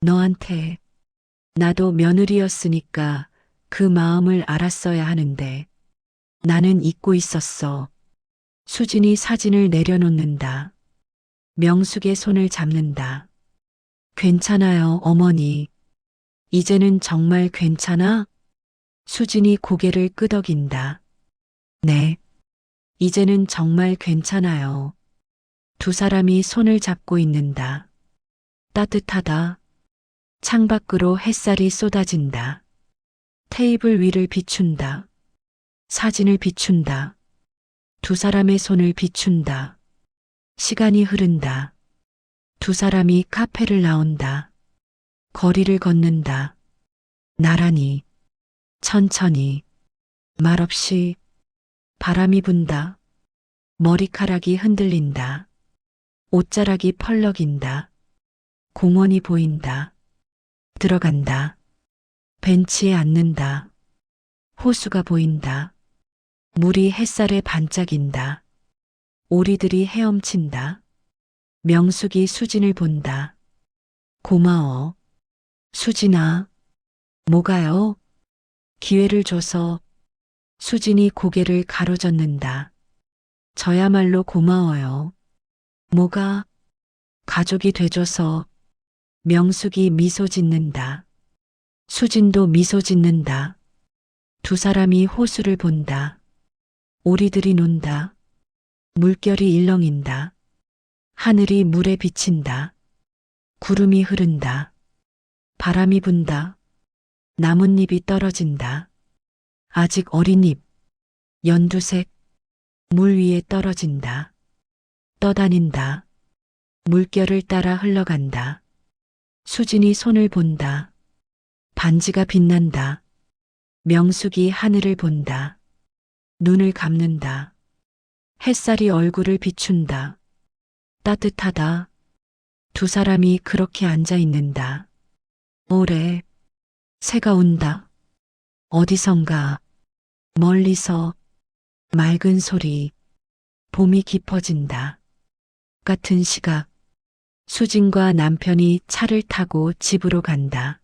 너한테. 나도 며느리였으니까 그 마음을 알았어야 하는데. 나는 잊고 있었어. 수진이 사진을 내려놓는다. 명숙의 손을 잡는다. 괜찮아요, 어머니. 이제는 정말 괜찮아? 수진이 고개를 끄덕인다. 네. 이제는 정말 괜찮아요. 두 사람이 손을 잡고 있는다. 따뜻하다. 창밖으로 햇살이 쏟아진다. 테이블 위를 비춘다. 사진을 비춘다. 두 사람의 손을 비춘다. 시간이 흐른다. 두 사람이 카페를 나온다. 거리를 걷는다. 나란히, 천천히, 말없이 바람이 분다. 머리카락이 흔들린다. 옷자락이 펄럭인다. 공원이 보인다. 들어간다. 벤치에 앉는다. 호수가 보인다. 물이 햇살에 반짝인다. 오리들이 헤엄친다. 명숙이 수진을 본다. 고마워. 수진아. 뭐가요? 기회를 줘서. 수진이 고개를 가로젓는다. 저야말로 고마워요. 뭐가? 가족이 돼줘서. 명숙이 미소 짓는다. 수진도 미소 짓는다. 두 사람이 호수를 본다. 오리들이 논다. 물결이 일렁인다. 하늘이 물에 비친다. 구름이 흐른다. 바람이 분다. 나뭇잎이 떨어진다. 아직 어린 잎, 연두색, 물 위에 떨어진다. 떠다닌다. 물결을 따라 흘러간다. 수진이 손을 본다. 반지가 빛난다. 명숙이 하늘을 본다. 눈을 감는다. 햇살이 얼굴을 비춘다. 따뜻하다. 두 사람이 그렇게 앉아 있는다. 오래. 새가 운다. 어디선가. 멀리서. 맑은 소리. 봄이 깊어진다. 같은 시각. 수진과 남편이 차를 타고 집으로 간다.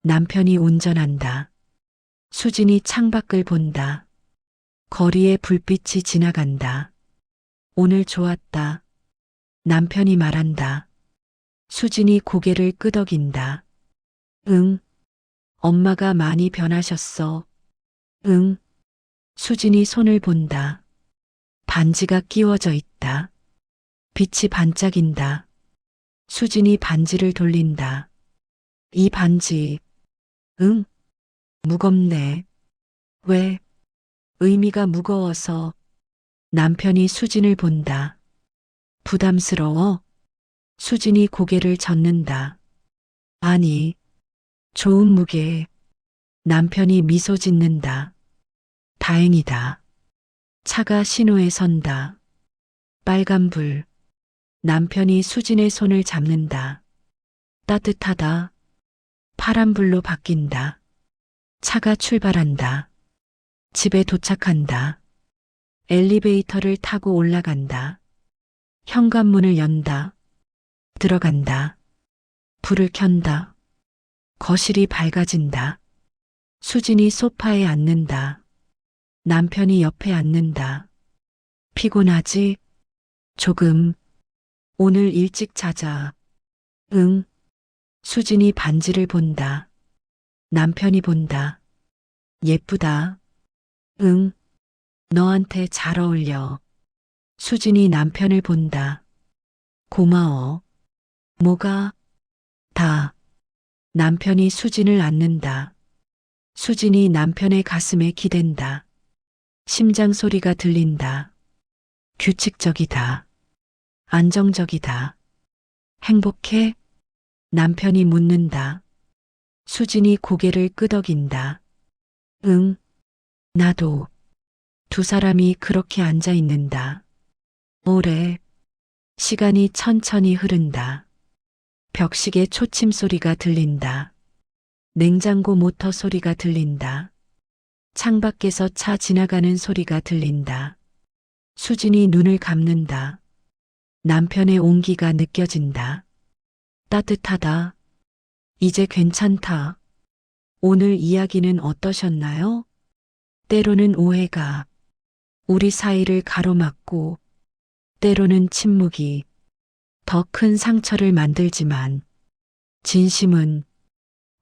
남편이 운전한다. 수진이 창밖을 본다. 거리에 불빛이 지나간다. 오늘 좋았다. 남편이 말한다. 수진이 고개를 끄덕인다. 응. 엄마가 많이 변하셨어. 응. 수진이 손을 본다. 반지가 끼워져 있다. 빛이 반짝인다. 수진이 반지를 돌린다. 이 반지. 응. 무겁네. 왜? 의미가 무거워서. 남편이 수진을 본다. 부담스러워? 수진이 고개를 젓는다. 아니, 좋은 무게. 남편이 미소 짓는다. 다행이다. 차가 신호에 선다. 빨간불. 남편이 수진의 손을 잡는다. 따뜻하다. 파란불로 바뀐다. 차가 출발한다. 집에 도착한다. 엘리베이터를 타고 올라간다. 현관문을 연다. 들어간다. 불을 켠다. 거실이 밝아진다. 수진이 소파에 앉는다. 남편이 옆에 앉는다. 피곤하지? 조금. 오늘 일찍 자자. 응. 수진이 반지를 본다. 남편이 본다. 예쁘다. 응. 너한테 잘 어울려. 수진이 남편을 본다. 고마워. 뭐가? 다. 남편이 수진을 안는다. 수진이 남편의 가슴에 기댄다. 심장 소리가 들린다. 규칙적이다. 안정적이다. 행복해? 남편이 묻는다. 수진이 고개를 끄덕인다. 응, 나도. 두 사람이 그렇게 앉아 있는다. 오래. 시간이 천천히 흐른다. 벽시계 초침 소리가 들린다. 냉장고 모터 소리가 들린다. 창밖에서 차 지나가는 소리가 들린다. 수진이 눈을 감는다. 남편의 온기가 느껴진다. 따뜻하다. 이제 괜찮다. 오늘 이야기는 어떠셨나요? 때로는 오해가 우리 사이를 가로막고 때로는 침묵이 더 큰 상처를 만들지만 진심은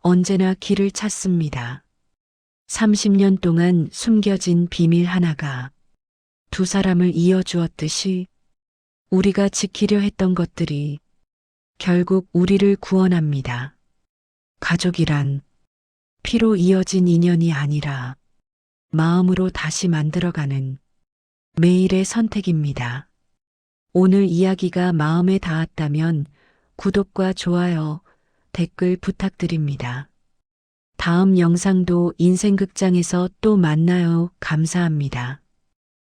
언제나 길을 찾습니다. 30년 동안 숨겨진 비밀 하나가 두 사람을 이어주었듯이 우리가 지키려 했던 것들이 결국 우리를 구원합니다. 가족이란 피로 이어진 인연이 아니라 마음으로 다시 만들어가는 매일의 선택입니다. 오늘 이야기가 마음에 닿았다면 구독과 좋아요, 댓글 부탁드립니다. 다음 영상도 인생극장에서 또 만나요. 감사합니다.